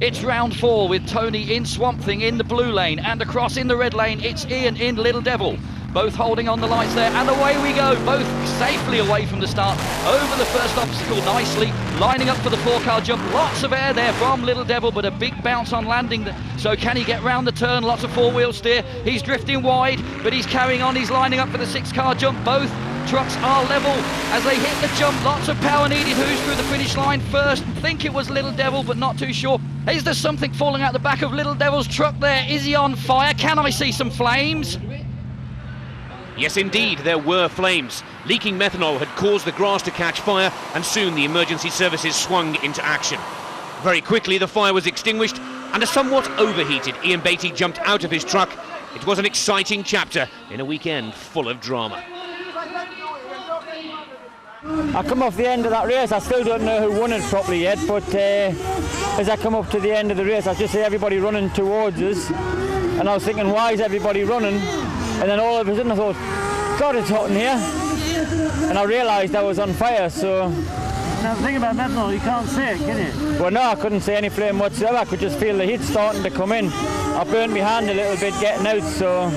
It's round 4 with Tony in Swamp Thing in the blue lane, and across in the red lane it's Ian in Little Devil. Both holding on the lights there, and away we go, both safely away from the start, over the first obstacle nicely, lining up for the 4-car jump. Lots of air there from Little Devil, but a big bounce on landing. So can he get round the turn? Lots of 4-wheel steer. He's drifting wide, but he's carrying on. He's lining up for the 6-car jump. Both trucks are level as they hit the jump. Lots of power needed. Who's through the finish line first? I think it was Little Devil, but not too sure. Is there something falling out the back of Little Devil's truck there? Is he on fire? Can I see some flames? Yes, indeed, there were flames. Leaking methanol had caused the grass to catch fire, and soon the emergency services swung into action. Very quickly, the fire was extinguished, and a somewhat overheated Ian Beattie jumped out of his truck. It was an exciting chapter in a weekend full of drama. I come off the end of that race, I still don't know who won it properly yet, but as I come up to the end of the race, I just see everybody running towards us, and I was thinking, why is everybody running? And then all of a sudden I thought, God, it's hot in here. And I realised I was on fire, so... Now the thing about methanol, you can't see it, can you? Well, no, I couldn't see any flame whatsoever. I could just feel the heat starting to come in. I burnt my hand a little bit getting out, so...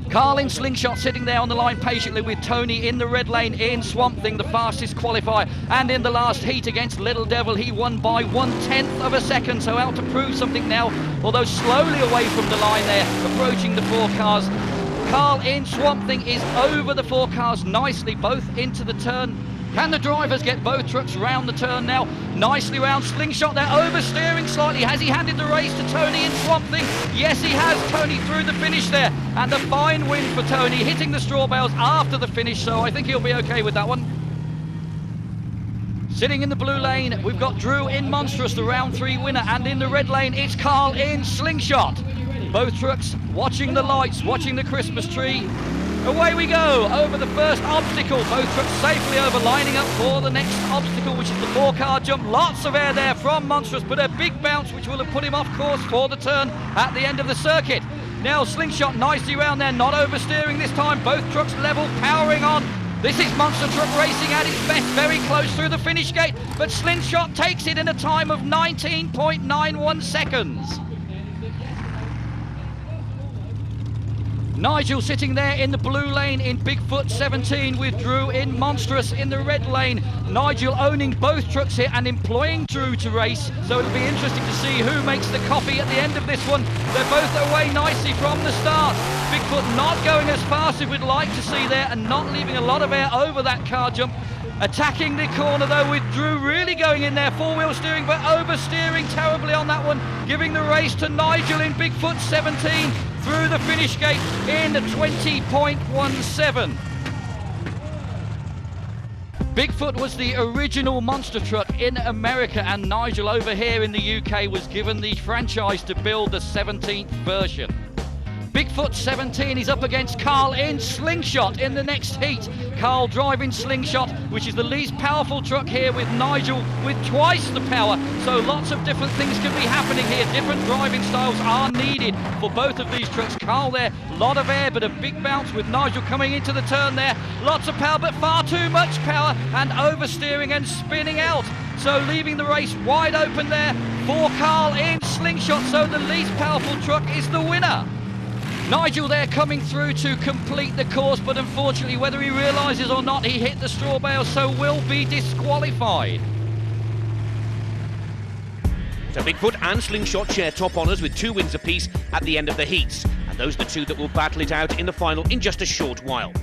Carl in Slingshot sitting there on the line patiently with Tony in the red lane in Swamp Thing, the fastest qualifier. And in the last heat against Little Devil, he won by 1/10 of a second, so out to prove something now, although slowly away from the line there, approaching the 4 cars. Carl in Swamp Thing is over the 4 cars nicely, both into the turn. Can the drivers get both trucks round the turn now? Nicely round. Slingshot there, oversteering slightly. Has he handed the race to Tony in Swamp Thing? Yes, he has. Tony through the finish there. And a fine win for Tony, hitting the straw bales after the finish, so I think he'll be okay with that one. Sitting in the blue lane, we've got Drew in Monstrous, the round 3 winner. And in the red lane, it's Carl in Slingshot. Both trucks watching the lights, watching the Christmas tree. Away we go, over the first obstacle. Both trucks safely over, lining up for the next obstacle, which is the 4-car jump. Lots of air there from Monstrous, but a big bounce which will have put him off course for the turn at the end of the circuit. Now Slingshot nicely round there, not oversteering this time. Both trucks level, powering on. This is Monster Truck Racing at its best, very close through the finish gate, but Slingshot takes it in a time of 19.91 seconds. Nigel sitting there in the blue lane in Bigfoot 17 with Drew in Monstrous in the red lane. Nigel owning both trucks here and employing Drew to race, so it'll be interesting to see who makes the coffee at the end of this one. They're both away nicely from the start. Bigfoot not going as fast as we'd like to see there and not leaving a lot of air over that car jump. Attacking the corner though with Drew really going in there, 4-wheel steering but oversteering terribly on that one, giving the race to Nigel in Bigfoot 17 through the finish gate in 20.17. Bigfoot was the original monster truck in America, and Nigel over here in the UK was given the franchise to build the 17th version. Bigfoot 17 is up against Carl in Slingshot in the next heat. Carl driving Slingshot, which is the least powerful truck here, with Nigel with twice the power. So lots of different things can be happening here. Different driving styles are needed for both of these trucks. Carl there, lot of air, but a big bounce with Nigel coming into the turn there. Lots of power, but far too much power, and oversteering and spinning out. So leaving the race wide open there for Carl in Slingshot. So the least powerful truck is the winner. Nigel there coming through to complete the course, but unfortunately, whether he realises or not, he hit the straw bale, so will be disqualified. So Bigfoot and Slingshot share top honours with 2 wins apiece at the end of the heats, and those are the 2 that will battle it out in the final in just a short while.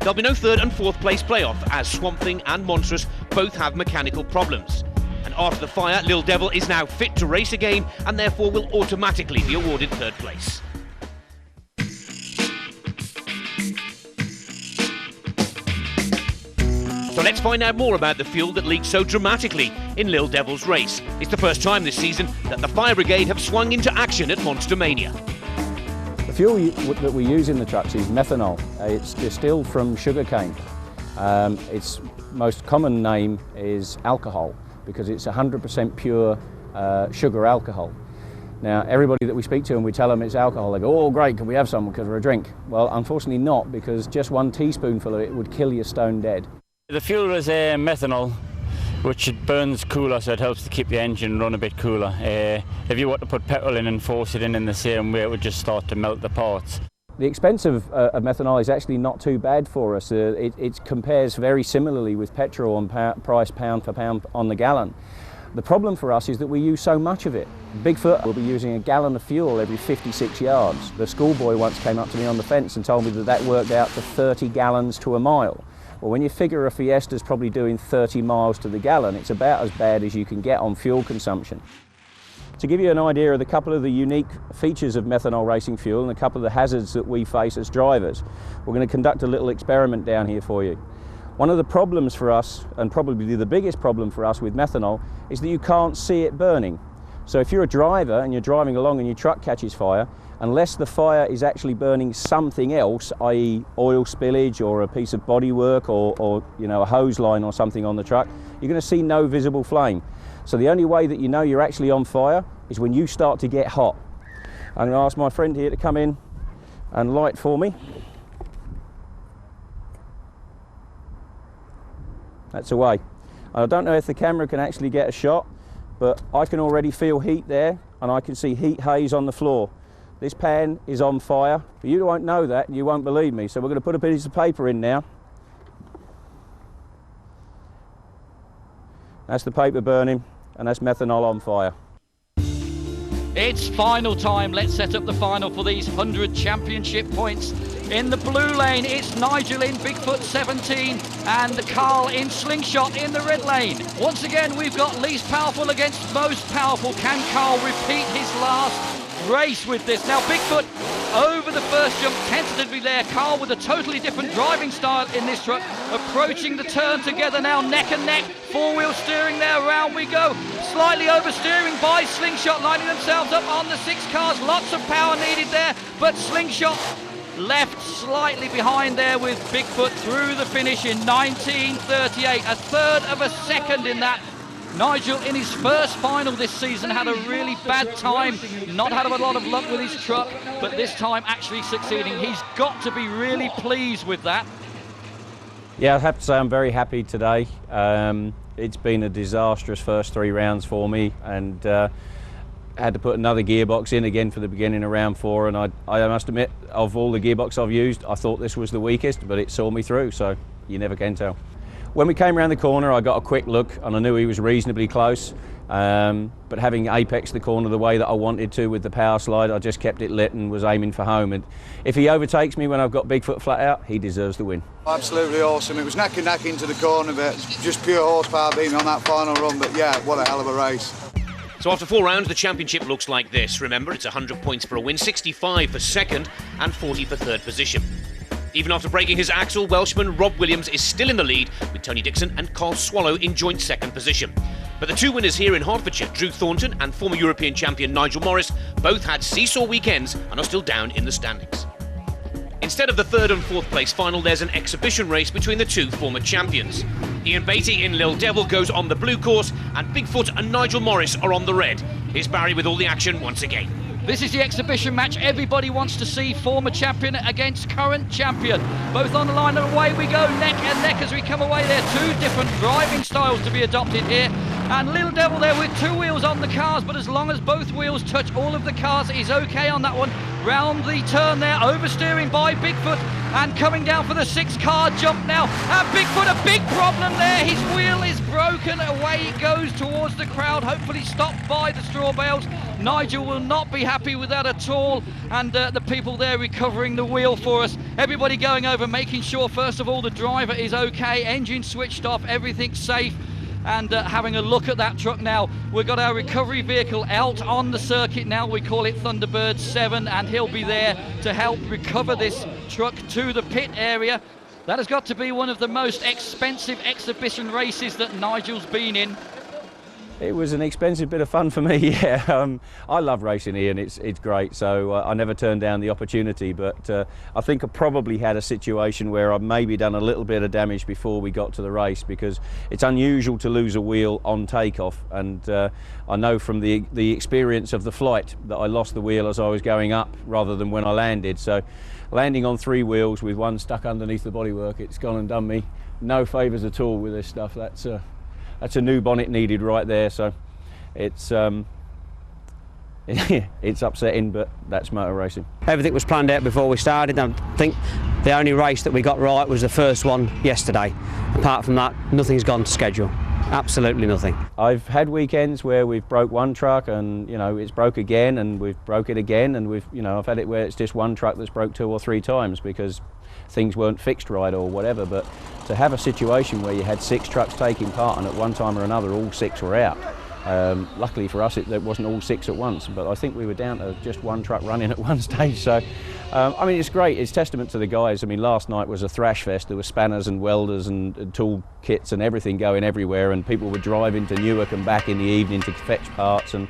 There'll be no 3rd and 4th place playoff, as Swamp Thing and Monstrous both have mechanical problems. And after the fire, Lil Devil is now fit to race again, and therefore will automatically be awarded 3rd place. So let's find out more about the fuel that leaked so dramatically in Lil Devil's race. It's the first time this season that the fire brigade have swung into action at Monster Mania. The fuel that we use in the trucks is methanol. It's distilled from sugarcane. Its most common name is alcohol because it's 100% pure sugar alcohol. Now, everybody that we speak to and we tell them it's alcohol, they go, oh great, can we have some because we're a drink? Well, unfortunately not, because just 1 teaspoonful of it would kill you stone dead. The fuel is methanol, which it burns cooler, so it helps to keep the engine run a bit cooler. If you were to put petrol in and force it in the same way, it would just start to melt the parts. The expense of methanol is actually not too bad for us. It compares very similarly with petrol on price pound for pound on the gallon. The problem for us is that we use so much of it. Bigfoot will be using a gallon of fuel every 56 yards. The schoolboy once came up to me on the fence and told me that that worked out to 30 gallons to a mile. Well, when you figure a Fiesta's probably doing 30 miles to the gallon, it's about as bad as you can get on fuel consumption. To give you an idea of a couple of the unique features of methanol racing fuel and a couple of the hazards that we face as drivers, we're going to conduct a little experiment down here for you. One of the problems for us, and probably the biggest problem for us with methanol, is that you can't see it burning. So if you're a driver and you're driving along and your truck catches fire, unless the fire is actually burning something else, i.e. oil spillage or a piece of bodywork or you know, a hose line or something on the truck, you're going to see no visible flame. So the only way that you know you're actually on fire is when you start to get hot. I'm going to ask my friend here to come in and light for me. That's away. I don't know if the camera can actually get a shot, but I can already feel heat there and I can see heat haze on the floor. This pan is on fire, but you won't know that and you won't believe me. So we're going to put a piece of paper in now. That's the paper burning and that's methanol on fire. It's final time. Let's set up the final for these 100 championship points. In the blue lane, it's Nigel in Bigfoot 17 and Carl in Slingshot in the red lane. Once again, we've got least powerful against most powerful. Can Carl repeat his last race with this? Now, Bigfoot over the first jump, tentatively there. Carl with a totally different driving style in this truck, approaching the turn together now, neck and neck. Four-wheel steering there, round we go. Slightly oversteering by Slingshot, lining themselves up on the 6 cars. Lots of power needed there, but Slingshot left slightly behind there with Bigfoot through the finish in 1938. A third of a second in that. Nigel in his first final this season had a really bad time, not had a lot of luck with his truck, but this time actually succeeding. He's got to be really pleased with that. Yeah, I have to say I'm very happy today. It's been a disastrous first 3 rounds for me, and had to put another gearbox in again for the beginning of round 4, and I must admit, of all the gearbox I've used, I thought this was the weakest, but it saw me through, so you never can tell. When we came around the corner, I got a quick look and I knew he was reasonably close, but having apexed the corner the way that I wanted to with the power slide, I just kept it lit and was aiming for home. And if he overtakes me when I've got Bigfoot flat out, he deserves the win. Absolutely awesome. It was neck and neck into the corner, but just pure horsepower being on that final run, but yeah, what a hell of a race. So after 4 rounds, the championship looks like this. Remember, it's 100 points for a win, 65 for second and 40 for third position. Even after breaking his axle, Welshman Rob Williams is still in the lead, with Tony Dixon and Carl Swallow in joint second position. But the 2 winners here in Hertfordshire, Drew Thornton and former European champion Nigel Morris, both had seesaw weekends and are still down in the standings. Instead of the 3rd and 4th place final, there's an exhibition race between the 2 former champions. Ian Beattie in Lil Devil goes on the blue course, and Bigfoot and Nigel Morris are on the red. Here's Barry with all the action once again. This is the exhibition match everybody wants to see, former champion against current champion. Both on the line and away we go, neck and neck as we come away there. 2 different driving styles to be adopted here. And Lil Devil there with 2 wheels on the cars, but as long as both wheels touch all of the cars, he's okay on that one. Round the turn there, oversteering by Bigfoot and coming down for the 6-car jump now. And Bigfoot, a big problem there. His wheel is broken. Away it goes towards the crowd, hopefully stopped by the straw bales. Nigel will not be happy with that at all, and the people there recovering the wheel for us. Everybody going over, making sure first of all the driver is okay, engine switched off, everything's safe, and having a look at that truck now. We've got our recovery vehicle out on the circuit now. We call it Thunderbird 7, and he'll be there to help recover this truck to the pit area. That has got to be one of the most expensive exhibition races that Nigel's been in. It was an expensive bit of fun for me, yeah. I love racing, Ian, it's great, so I never turned down the opportunity, but I think I probably had a situation where I've maybe done a little bit of damage before we got to the race, because it's unusual to lose a wheel on takeoff, and I know from the experience of the flight that I lost the wheel as I was going up rather than when I landed. So landing on 3 wheels with one stuck underneath the bodywork, it's gone and done me no favours at all with this stuff. That's a new bonnet needed right there, so it's it's upsetting, but that's motor racing. Everything was planned out before we started. I think the only race that we got right was the first one yesterday. Apart from that, nothing's gone to schedule. Absolutely nothing. I've had weekends where we've broke one truck and, you know, it's broke again, and we've broke it again, and I've had it where it's just one truck that's broke 2 or 3 times because things weren't fixed right or whatever. But to have a situation where you had 6 trucks taking part and at one time or another all 6 were out, luckily for us it wasn't all 6 at once, but I think we were down to just one truck running at one stage. So I mean, it's great, it's testament to the guys. I mean, last night was a thrash fest. There were spanners and welders and tool kits and everything going everywhere, and people were driving to Newark and back in the evening to fetch parts, and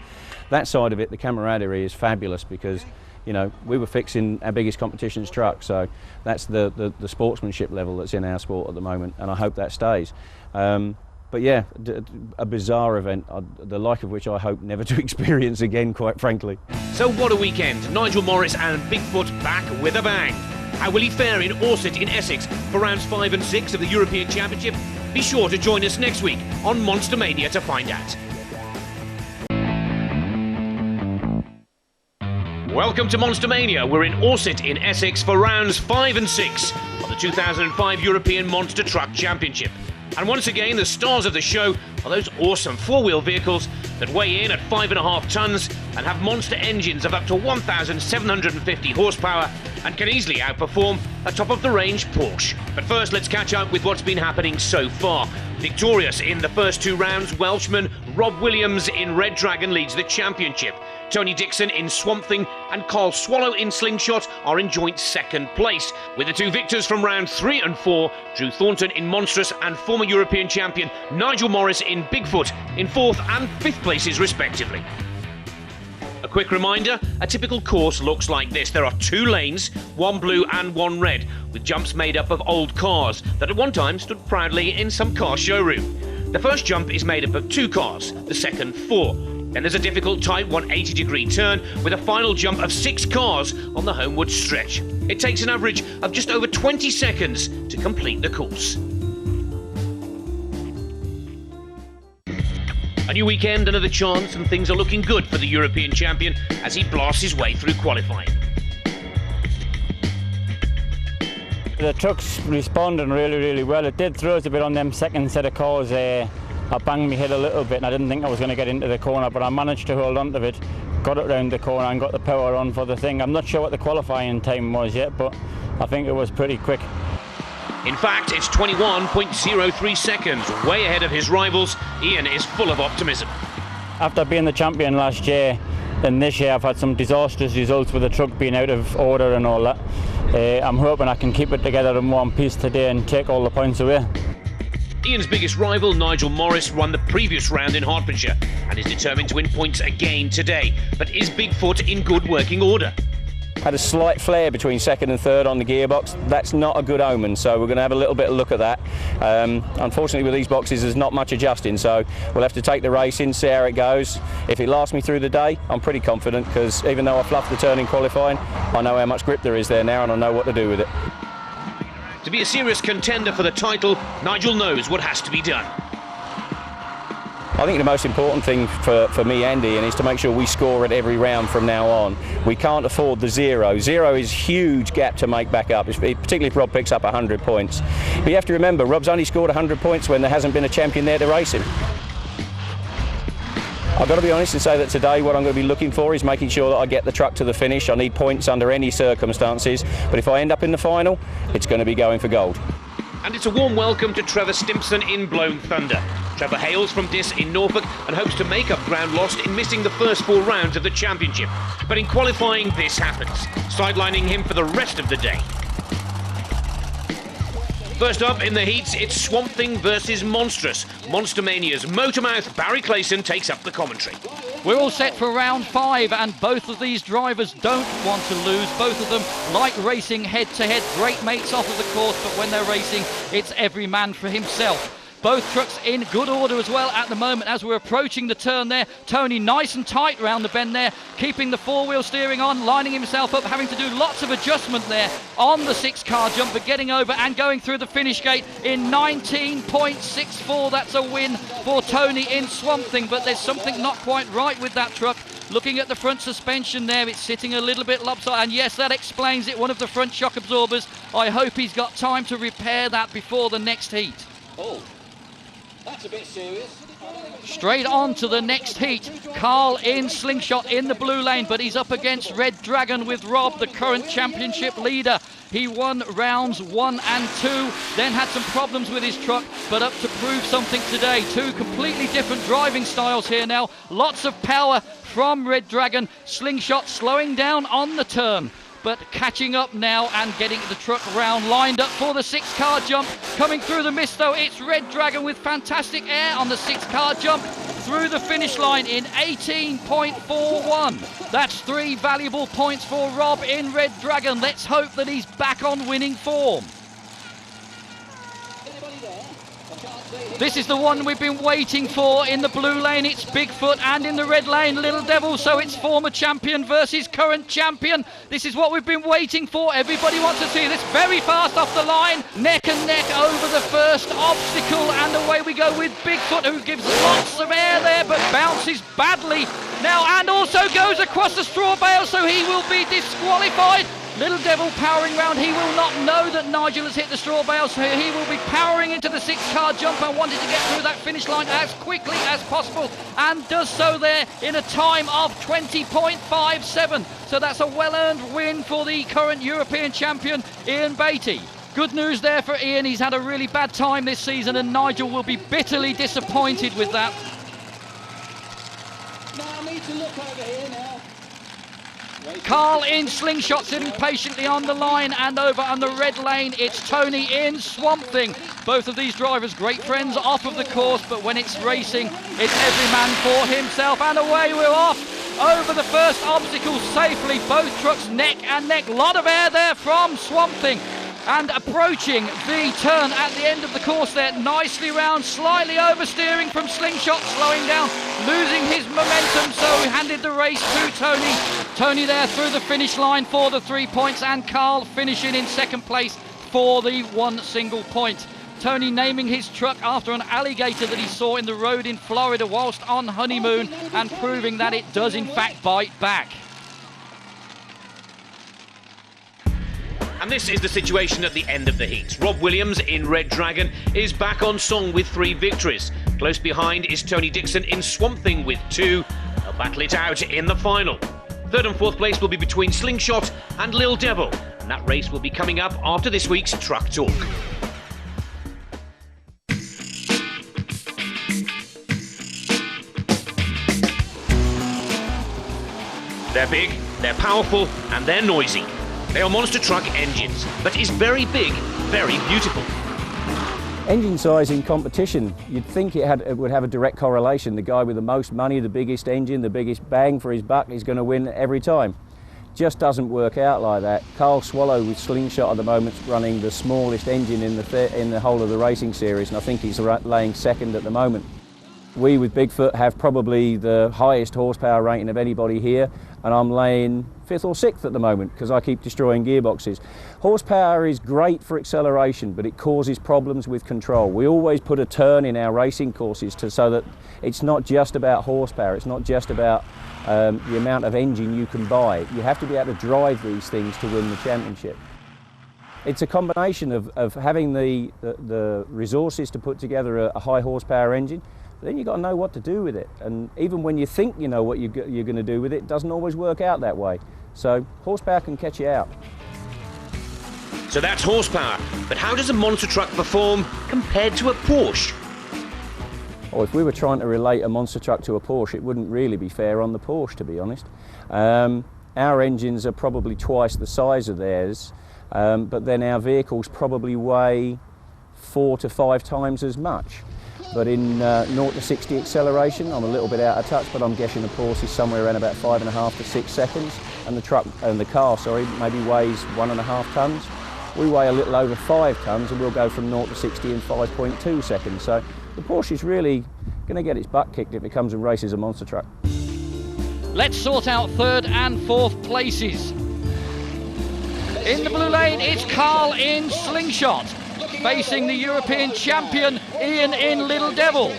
that side of it, the camaraderie is fabulous, because you know, we were fixing our biggest competition's truck, so that's the sportsmanship level that's in our sport at the moment, and I hope that stays. But yeah, a bizarre event, the like of which I hope never to experience again, quite frankly. So what a weekend. Nigel Morris and Bigfoot back with a bang. How will he fare in Orsett in Essex for rounds 5 and 6 of the European Championship? Be sure to join us next week on Monster Mania to find out. Welcome to Monster Mania. We're in Orsett in Essex for rounds 5 and 6 of the 2005 European Monster Truck Championship. And once again, the stars of the show are those awesome 4-wheel vehicles that weigh in at 5.5 tons and have monster engines of up to 1,750 horsepower and can easily outperform a top-of-the-range Porsche. But first, let's catch up with what's been happening so far. Victorious in the first 2 rounds, Welshman Rob Williams in Red Dragon leads the championship. Tony Dixon in Swamp Thing and Carl Swallow in Slingshot are in joint 2nd place, with the 2 victors from round 3 and 4, Drew Thornton in Monstrous and former European champion Nigel Morris in Bigfoot in 4th and 5th places respectively. A quick reminder, a typical course looks like this. There are 2 lanes, 1 blue and 1 red, with jumps made up of old cars that at one time stood proudly in some car showroom. The first jump is made up of 2 cars, the second 4. Then there's a difficult tight 180-degree turn with a final jump of 6 cars on the homeward stretch. It takes an average of just over 20 seconds to complete the course. A new weekend, another chance, and things are looking good for the European champion as he blasts his way through qualifying. The truck's responding really well. It did throw us a bit on them second set of cars. I banged my head a little bit and I didn't think I was going to get into the corner, but I managed to hold on to it, got it round the corner and got the power on for the thing. I'm not sure what the qualifying time was yet, but I think it was pretty quick. In fact, it's 21.03 seconds, way ahead of his rivals. Ian is full of optimism. After being the champion last year, and this year I've had some disastrous results with the truck being out of order and all that. I'm hoping I can keep it together in one piece today and take all the points away. Ian's biggest rival, Nigel Morris, won the previous round in Hertfordshire and is determined to win points again today. But is Bigfoot in good working order? Had a slight flare between 2nd and 3rd on the gearbox. That's not a good omen, so we're going to have a little bit of look at that. Unfortunately with these boxes there's not much adjusting, so we'll have to take the race in, see how it goes. If it lasts me through the day, I'm pretty confident, because even though I fluffed the turn in qualifying, I know how much grip there is there now and I know what to do with it. To be a serious contender for the title, Nigel knows what has to be done. I think the most important thing for me and Ian is to make sure we score at every round from now on. We can't afford the 0. 0 is a huge gap to make back up, particularly if Rob picks up 100 points. But you have to remember, Rob's only scored 100 points when there hasn't been a champion there to race him. I've got to be honest and say that today what I'm going to be looking for is making sure that I get the truck to the finish. I need points under any circumstances, but if I end up in the final, it's going to be going for gold. And it's a warm welcome to Trevor Stimpson in Blown Thunder. Trevor hails from Diss in Norfolk and hopes to make up ground lost in missing the first 4 rounds of the championship. But in qualifying, this happens, sidelining him for the rest of the day. First up in the heats, it's Swamp Thing versus Monstrous. Monster Mania's motormouth Barry Clayson takes up the commentary. We're all set for round 5, and both of these drivers don't want to lose. Both of them like racing head-to-head, great mates off of the course, but when they're racing, it's every man for himself. Both trucks in good order as well at the moment as we're approaching the turn there. Tony nice and tight round the bend there, keeping the four-wheel steering on, lining himself up, having to do lots of adjustment there on the 6-car jump, but getting over and going through the finish gate in 19.64. That's a win for Tony in Swamp Thing, but there's something not quite right with that truck. Looking at the front suspension there, it's sitting a little bit lopsided, and yes, that explains it, one of the front shock absorbers. I hope he's got time to repair that before the next heat. Oh. That's a bit serious. Straight on to the next heat. Carl in Slingshot in the blue lane, but he's up against Red Dragon with Rob, the current championship leader. He won rounds 1 and 2, then had some problems with his truck, but up to prove something today. Two completely different driving styles here now. Lots of power from Red Dragon. Slingshot slowing down on the turn, but catching up now and getting the truck round, lined up for the 6-car jump. Coming through the mist though, it's Red Dragon with fantastic air on the 6-car jump through the finish line in 18.41. That's 3 valuable points for Rob in Red Dragon. Let's hope that he's back on winning form. This is the one we've been waiting for. In the blue lane, it's Bigfoot, and in the red lane, Little Devil. So it's former champion versus current champion. This is what we've been waiting for. Everybody wants to see this. Very fast off the line, neck and neck over the first obstacle, and away we go with Bigfoot, who gives lots of air there, but bounces badly now, and also goes across the straw bale, so he will be disqualified. Little Devil powering round. He will not know that Nigel has hit the straw bale, so he will be powering into the 6-car jump and wanting to get through that finish line as quickly as possible, and does so there in a time of 20.57. So that's a well-earned win for the current European champion, Ian Beattie. Good news there for Ian. He's had a really bad time this season, and Nigel will be bitterly disappointed with that. Now I need to look over here now. Carl in Slingshot sitting patiently on the line, and over on the red lane it's Tony in Swamp Thing. Both of these drivers great friends off of the course, but when it's racing it's every man for himself, and away we're off over the first obstacle safely. Both trucks neck and neck. Lot of air there from Swamp Thing, and approaching the turn at the end of the course there, nicely round, slightly oversteering from Slingshot, slowing down, losing his momentum, so he handed the race to Tony. Tony there through the finish line for the 3 points, and Carl finishing in second place for the 1 single point. Tony naming his truck after an alligator that he saw in the road in Florida whilst on honeymoon, and proving that it does in fact bite back. And this is the situation at the end of the heat. Rob Williams in Red Dragon is back on song with 3 victories. Close behind is Tony Dixon in Swamp Thing with 2. They'll battle it out in the final. 3rd and 4th place will be between Slingshot and Lil Devil, and that race will be coming up after this week's Truck Talk. They're big, they're powerful, and they're noisy. They are monster truck engines, but is very big, very beautiful. Engine size in competition, you'd think it would have a direct correlation. The guy with the most money, the biggest engine, the biggest bang for his buck is going to win every time. Just doesn't work out like that. Carl Swallow with Slingshot at the moment is running the smallest engine in the whole of the racing series, and I think he's laying second at the moment. We with Bigfoot have probably the highest horsepower rating of anybody here, and I'm laying 5th or 6th at the moment because I keep destroying gearboxes. Horsepower is great for acceleration, but it causes problems with control. We always put a turn in our racing courses so that it's not just about horsepower, it's not just about the amount of engine you can buy. You have to be able to drive these things to win the championship. It's a combination of having the resources to put together a high horsepower engine. Then you've got to know what to do with it, and even when you think you know what you're going to do with it, it doesn't always work out that way. So horsepower can catch you out. So that's horsepower, but how does a monster truck perform compared to a Porsche? Or if we were trying to relate a monster truck to a Porsche, it wouldn't really be fair on the Porsche, to be honest. Our engines are probably twice the size of theirs, but then our vehicles probably weigh 4 to 5 times as much. But in 0 to 60 acceleration, I'm a little bit out of touch, but I'm guessing the Porsche is somewhere around about 5.5 to 6 seconds, and the car, maybe weighs 1.5 tons. We weigh a little over 5 tons, and we'll go from 0 to 60 in 5.2 seconds. So the Porsche is really going to get its butt kicked if it comes and races a monster truck. Let's sort out 3rd and 4th places. In the blue lane, it's Carl in Slingshot, facing the European champion Ian in Little Devil.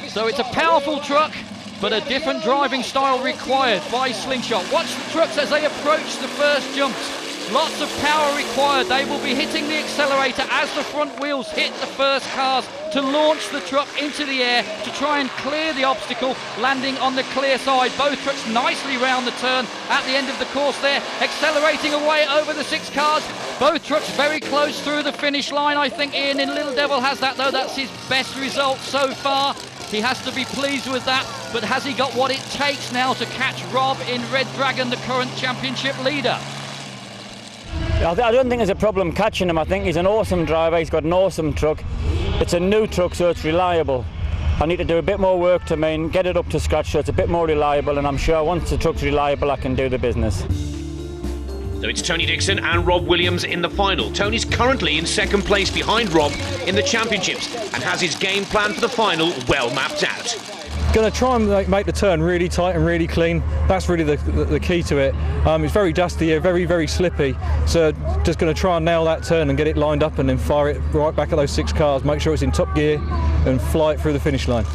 So it's a powerful truck, but a different driving style required by Slingshot. Watch the trucks as they approach the first jumps. Lots of power required. They will be hitting the accelerator as the front wheels hit the first cars to launch the truck into the air to try and clear the obstacle, landing on the clear side. Both trucks nicely round the turn at the end of the course there, accelerating away over the 6 cars. Both trucks very close through the finish line. I think Ian in Little Devil has that, though. That's his best result so far. He has to be pleased with that, but has he got what it takes now to catch Rob in Red Dragon, the current championship leader? I don't think there's a problem catching him. I think he's an awesome driver. He's got an awesome truck. It's a new truck, so it's reliable. I need to do a bit more work to get it up to scratch so it's a bit more reliable, and I'm sure once the truck's reliable I can do the business. So it's Tony Dixon and Rob Williams in the final. Tony's currently in 2nd place behind Rob in the championships and has his game plan for the final well mapped out. Going to try and make the turn really tight and really clean. That's really the key to it. It's very dusty here, very, very slippy. So just going to try and nail that turn and get it lined up and then fire it right back at those 6 cars, make sure it's in top gear and fly it through the finish line.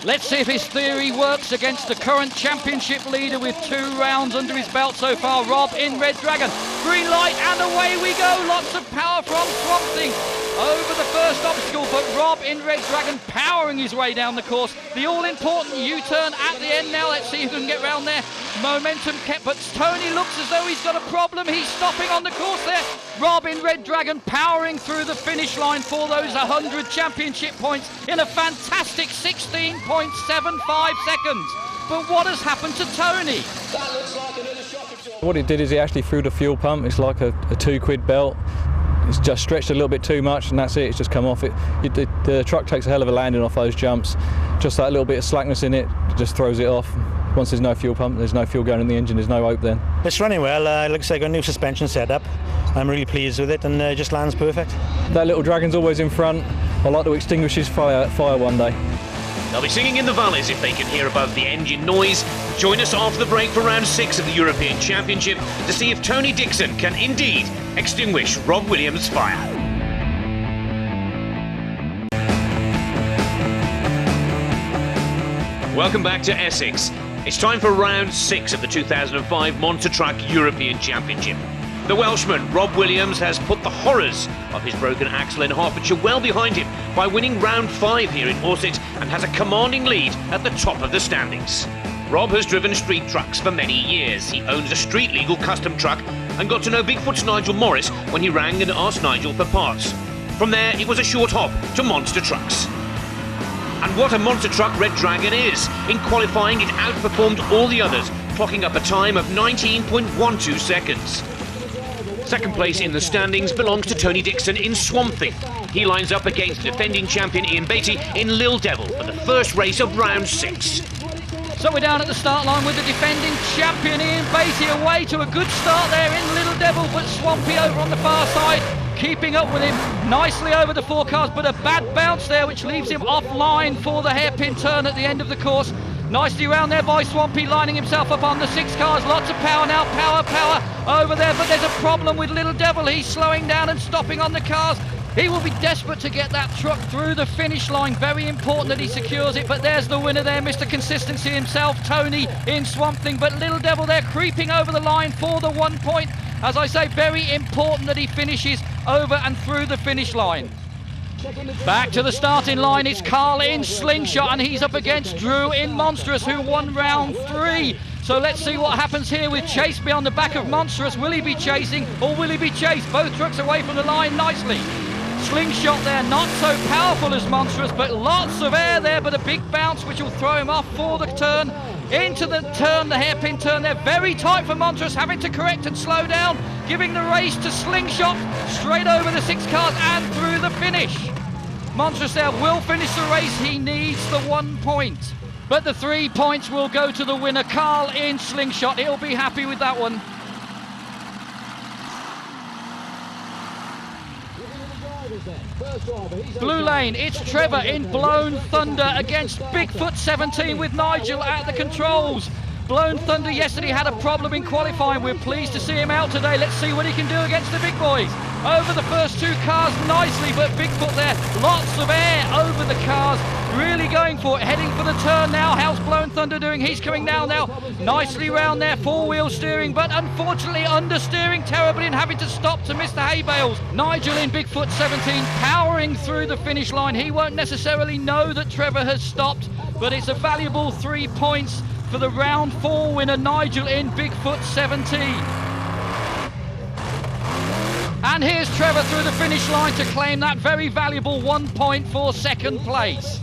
Let's see if his theory works against the current championship leader with 2 rounds under his belt so far. Rob in Red Dragon. Green light and away we go. Lots of power from Swamp Thing over the first obstacle, but Rob in Red Dragon powering his way down the course. The all-important U-turn at the end now. Let's see who can get round there. Momentum kept, but Tony looks as though he's got a problem. He's stopping on the course there. Rob in Red Dragon powering through the finish line for those 100 championship points in a fantastic 16.75 seconds. But what has happened to Tony? What it did is it actually threw the fuel pump. It's like a £2 belt. It's just stretched a little bit too much, and that's it. It's just come off. The truck takes a hell of a landing off those jumps. Just that little bit of slackness in it just throws it off. Once there's no fuel pump, there's no fuel going in the engine, there's no hope then. It's running well. Like I say, I got a new suspension setup. I'm really pleased with it, and it just lands perfect. That little Dragon's always in front. I'd like to extinguish his fire one day. They'll be singing in the valleys if they can hear above the engine noise. Join us after the break for round 6 of the European Championship to see if Tony Dixon can indeed extinguish Rob Williams' fire. Welcome back to Essex. It's time for round 6 of the 2005 Monster Truck European Championship. The Welshman, Rob Williams, has put the horrors of his broken axle in Hertfordshire well behind him by winning round 5 here in Orsett and has a commanding lead at the top of the standings. Rob has driven street trucks for many years. He owns a street-legal custom truck and got to know Bigfoot's Nigel Morris when he rang and asked Nigel for parts. From there, it was a short hop to monster trucks. And what a monster truck Red Dragon is! In qualifying, it outperformed all the others, clocking up a time of 19.12 seconds. Second place in the standings belongs to Tony Dixon in Swamp Thing. He lines up against defending champion Ian Beattie in Lil Devil for the first race of round 6. So we're down at the start line with the defending champion Ian Beattie away to a good start there in Little Devil, but Swampy over on the far side, keeping up with him nicely over the 4 cars, but a bad bounce there which leaves him offline for the hairpin turn at the end of the course. Nicely round there by Swampy, lining himself up on the 6 cars. Lots of power now, power over there, but there's a problem with Little Devil. He's slowing down and stopping on the cars. He will be desperate to get that truck through the finish line. Very important that he secures it, but there's the winner there, Mr. Consistency himself, Tony in Swamp Thing. But Little Devil there creeping over the line for the 1 point. As I say, very important that he finishes over and through the finish line. Back to the starting line, it's Carl in Slingshot, and he's up against Drew in Monstrous, who won round 3. So let's see what happens here with Chase beyond the back of Monstrous. Will he be chasing or will he be chased? Both trucks away from the line nicely. Slingshot there, not so powerful as Monstrous, but lots of air there, but a big bounce which will throw him off for the turn. Into the turn, the hairpin turn there, very tight for Monstrous, having to correct and slow down. giving the race to Slingshot, straight over the 6 cars and through the finish. Monstrous there will finish the race. He needs the 1 point. But the 3 points will go to the winner, Carl in Slingshot. He'll be happy with that one. Blue lane, it's Trevor in Blown Thunder against Bigfoot 17 with Nigel at the controls. Blown Thunder yesterday had a problem in qualifying. We're pleased to see him out today. Let's see what he can do against the big boys. Over the first 2 cars nicely, but Bigfoot there, lots of air over the cars, really going for it, heading for the turn now. How's Blown Thunder doing? He's coming down now, nicely round there, 4-wheel steering, but unfortunately understeering terribly and having to stop to miss the hay bales. Nigel in Bigfoot 17 powering through the finish line. He won't necessarily know that Trevor has stopped, but it's a valuable 3 points for the round 4 winner, Nigel in Bigfoot 17. And here's Trevor through the finish line to claim that very valuable 1 point for second place.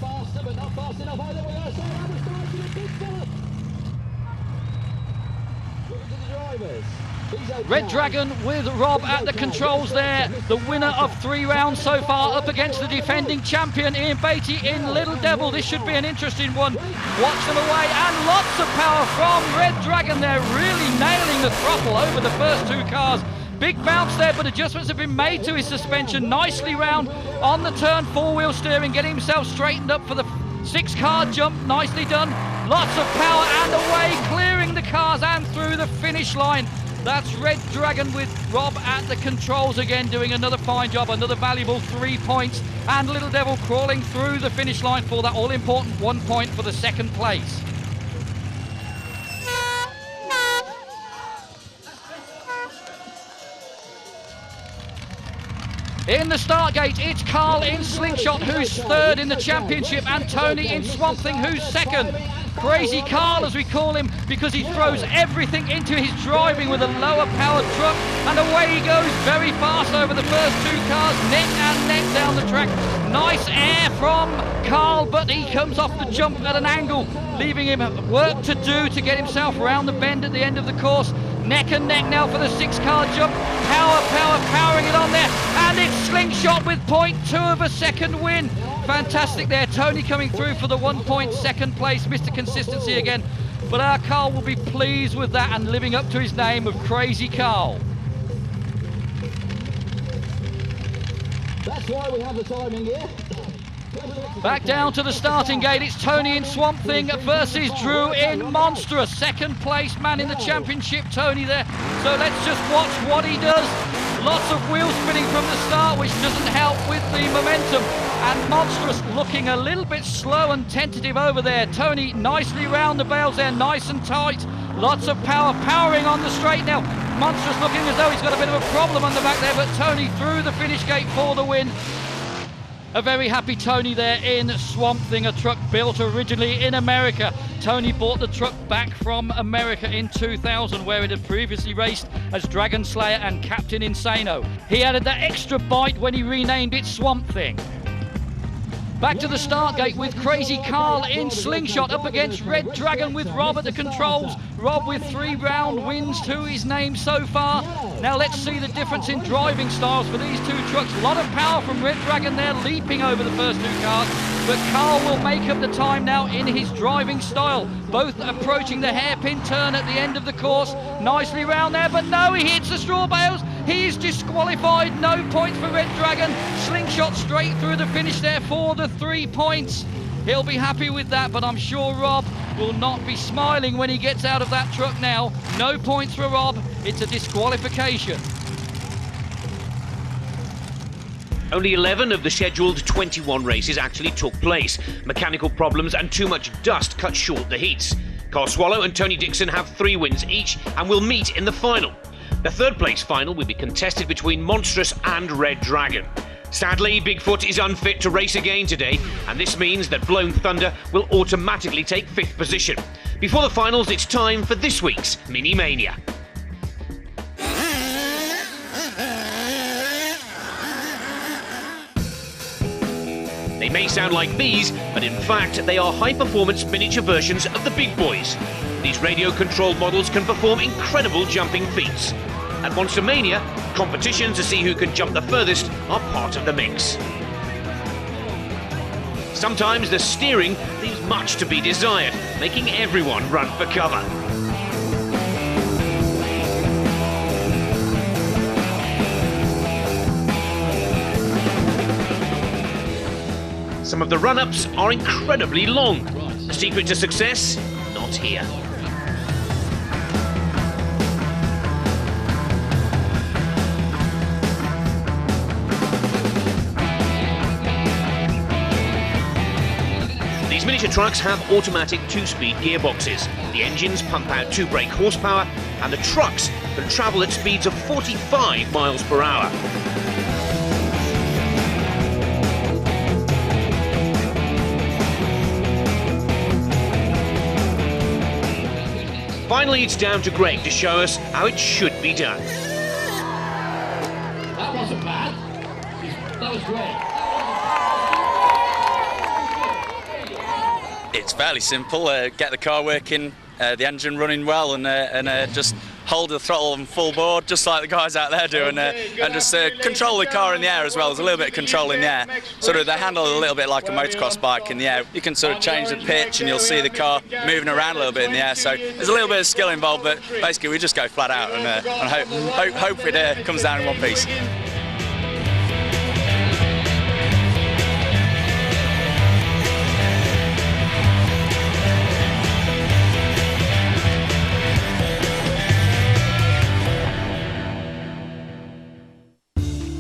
Red Dragon with Rob at the controls there. The winner of 3 rounds so far up against the defending champion Ian Beatty in Little Devil. This should be an interesting one. Watch them away and lots of power from Red Dragon there, really nailing the throttle over the first 2 cars. Big bounce there, but adjustments have been made to his suspension. Nicely round on the turn, 4-wheel steering, getting himself straightened up for the 6-car jump. Nicely done. Lots of power and away, clearing the cars and through the finish line. That's Red Dragon with Rob at the controls again, doing another fine job, another valuable 3 points. And Little Devil crawling through the finish line for that all-important 1 point for the second place. In the start gate, it's Carl in Slingshot who's 3rd in the championship and Tony in Swamp Thing who's 2nd. Crazy Carl, as we call him, because he throws everything into his driving with a lower powered truck, and away he goes very fast over the first 2 cars, neck and neck down the track. Nice air from Carl, but he comes off the jump at an angle, leaving him work to do to get himself around the bend at the end of the course. Neck and neck now for the 6-car jump. Powering it on there, and it's Slingshot with 0.2 of a second win. Fantastic there. Tony coming through for the 1 point second place. Mr. Consistency again. But our Carl will be pleased with that and living up to his name of Crazy Carl. That's why we have the timing here. Back down to the starting gate, it's Tony in Swamp Thing versus Drew in Monstrous. Second place man in the championship, Tony there. So let's just watch what he does. Lots of wheel spinning from the start, which doesn't help with the momentum. And Monstrous looking a little bit slow and tentative over there. Tony nicely round the bales there, nice and tight. Lots of power, powering on the straight now. Monstrous looking as though he's got a bit of a problem on the back there, but Tony through the finish gate for the win. A very happy Tony there in Swamp Thing, a truck built originally in America. Tony bought the truck back from America in 2000, where it had previously raced as Dragon Slayer and Captain Insano. He added that extra bite when he renamed it Swamp Thing. Back to the start gate with Crazy Carl in Slingshot up against Red Dragon with Rob at the controls. Rob with 3 round wins to his name so far. Now let's see the difference in driving styles for these 2 trucks. A lot of power from Red Dragon there, leaping over the first 2 cars. But Carl will make up the time now in his driving style. Both approaching the hairpin turn at the end of the course. Nicely round there, but no, he hits the straw bales. He is disqualified, no points for Red Dragon. Slingshot straight through the finish there for the 3 points. He'll be happy with that, but I'm sure Rob will not be smiling when he gets out of that truck now. No points for Rob, it's a disqualification. Only 11 of the scheduled 21 races actually took place. Mechanical problems and too much dust cut short the heats. Carl Swallow and Tony Dixon have 3 wins each and will meet in the final. The 3rd place final will be contested between Monstrous and Red Dragon. Sadly, Bigfoot is unfit to race again today, and this means that Blown Thunder will automatically take 5th position. Before the finals, it's time for this week's Mini Mania. They may sound like these, but in fact they are high-performance miniature versions of the big boys. These radio-controlled models can perform incredible jumping feats. At Monster Mania, competitions to see who can jump the furthest are part of the mix. Sometimes the steering leaves much to be desired, making everyone run for cover. Some of the run-ups are incredibly long. The secret to success? Not here. These miniature trucks have automatic 2-speed gearboxes. The engines pump out 2 brake horsepower, and the trucks can travel at speeds of 45 miles per hour. Finally, it's down to Greg to show us how it should be done. That wasn't bad. That was great. It's fairly simple. Get the car working, the engine running well, and just hold the throttle on full board, just like the guys out there do, and just control the car in the air as well. There's a little bit of control in the air. Sort of they handle it a little bit like a motocross bike in the air. You can sort of change the pitch, and you'll see the car moving around a little bit in the air. So there's a little bit of skill involved, but basically we just go flat out and hope it comes down in one piece.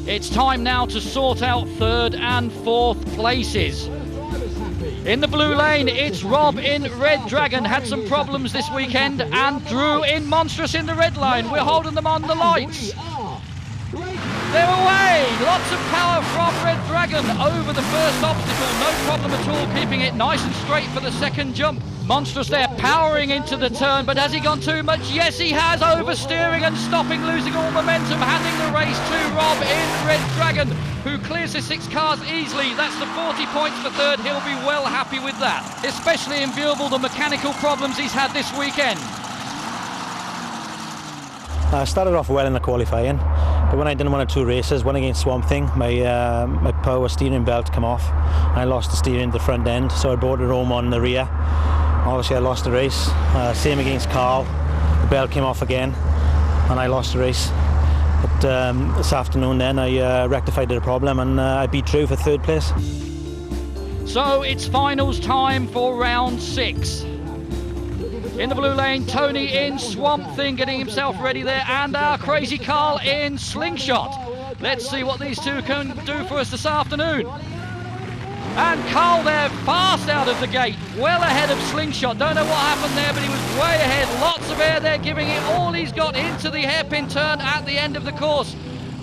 It's time now to sort out 3rd and 4th places. In the blue lane, it's Rob in Red Dragon. Had some problems this weekend, and Drew in Monstrous in the red line. We're holding them on the lights. They're away! Lots of power from Red Dragon over the first obstacle. No problem at all, keeping it nice and straight for the second jump. Monstrous there, powering into the turn, but has he gone too much? Yes, he has, oversteering and stopping, losing all momentum, handing the race to Rob in Red Dragon, who clears the 6 cars easily. That's the 40 points for 3rd. He'll be well happy with that, especially in view of all the mechanical problems he's had this weekend. I started off well in the qualifying, but when I done 1 or 2 races, one against Swamp Thing, my power steering belt come off. I lost the steering at the front end, so I brought it home on the rear. Obviously I lost the race. Same against Carl, the belt came off again and I lost the race. But this afternoon then I rectified the problem and I beat Drew for 3rd place. So it's finals time for round 6. In the blue lane, Tony in Swamp Thing getting himself ready there, and our crazy Carl in Slingshot. Let's see what these two can do for us this afternoon. And Carl there, fast out of the gate, well ahead of Slingshot. Don't know what happened there, but he was way ahead. Lots of air there, giving it all he's got into the hairpin turn at the end of the course.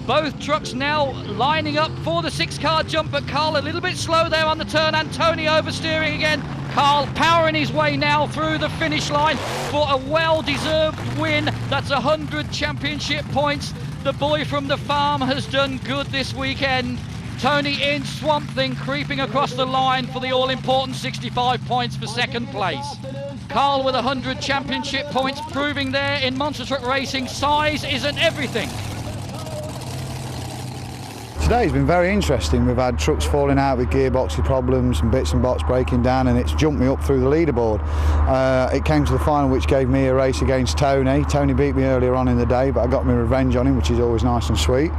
Both trucks now lining up for the 6-car jump, but Carl a little bit slow there on the turn, and Tony oversteering again. Carl powering his way now through the finish line for a well-deserved win. That's 100 championship points. The boy from the farm has done good this weekend. Tony in Swamp Thing creeping across the line for the all-important 65 points for 2nd place. Carl with 100 championship points, proving there in monster truck racing, size isn't everything. Today's been very interesting. We've had trucks falling out with gearboxy problems and bits and bobs breaking down, and it's jumped me up through the leaderboard. It came to the final, which gave me a race against Tony. Tony beat me earlier on in the day, but I got my revenge on him, which is always nice and sweet.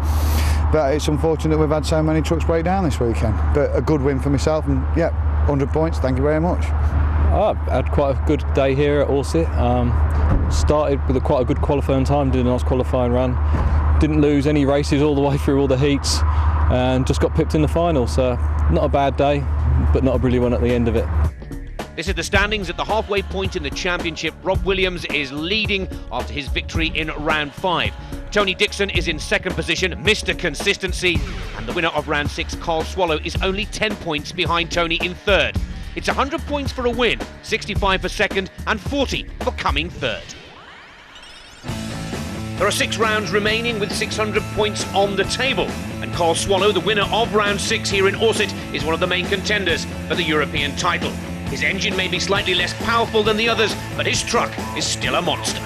But it's unfortunate that we've had so many trucks break down this weekend. But a good win for myself, and yeah, 100 points, thank you very much. I've had quite a good day here at Orset. Started with quite a good qualifying time, did a nice qualifying run. Didn't lose any races all the way through all the heats, and just got pipped in the final, so not a bad day, but not a brilliant one at the end of it. This is the standings at the halfway point in the championship. Rob Williams is leading after his victory in round 5. Tony Dixon is in 2nd position, Mr. Consistency, and the winner of round 6, Carl Swallow, is only 10 points behind Tony in 3rd. It's 100 points for a win, 65 for 2nd, and 40 for coming 3rd. There are 6 rounds remaining with 600 points on the table, and Carl Swallow, the winner of round 6 here in Orset, is one of the main contenders for the European title. His engine may be slightly less powerful than the others, but his truck is still a monster.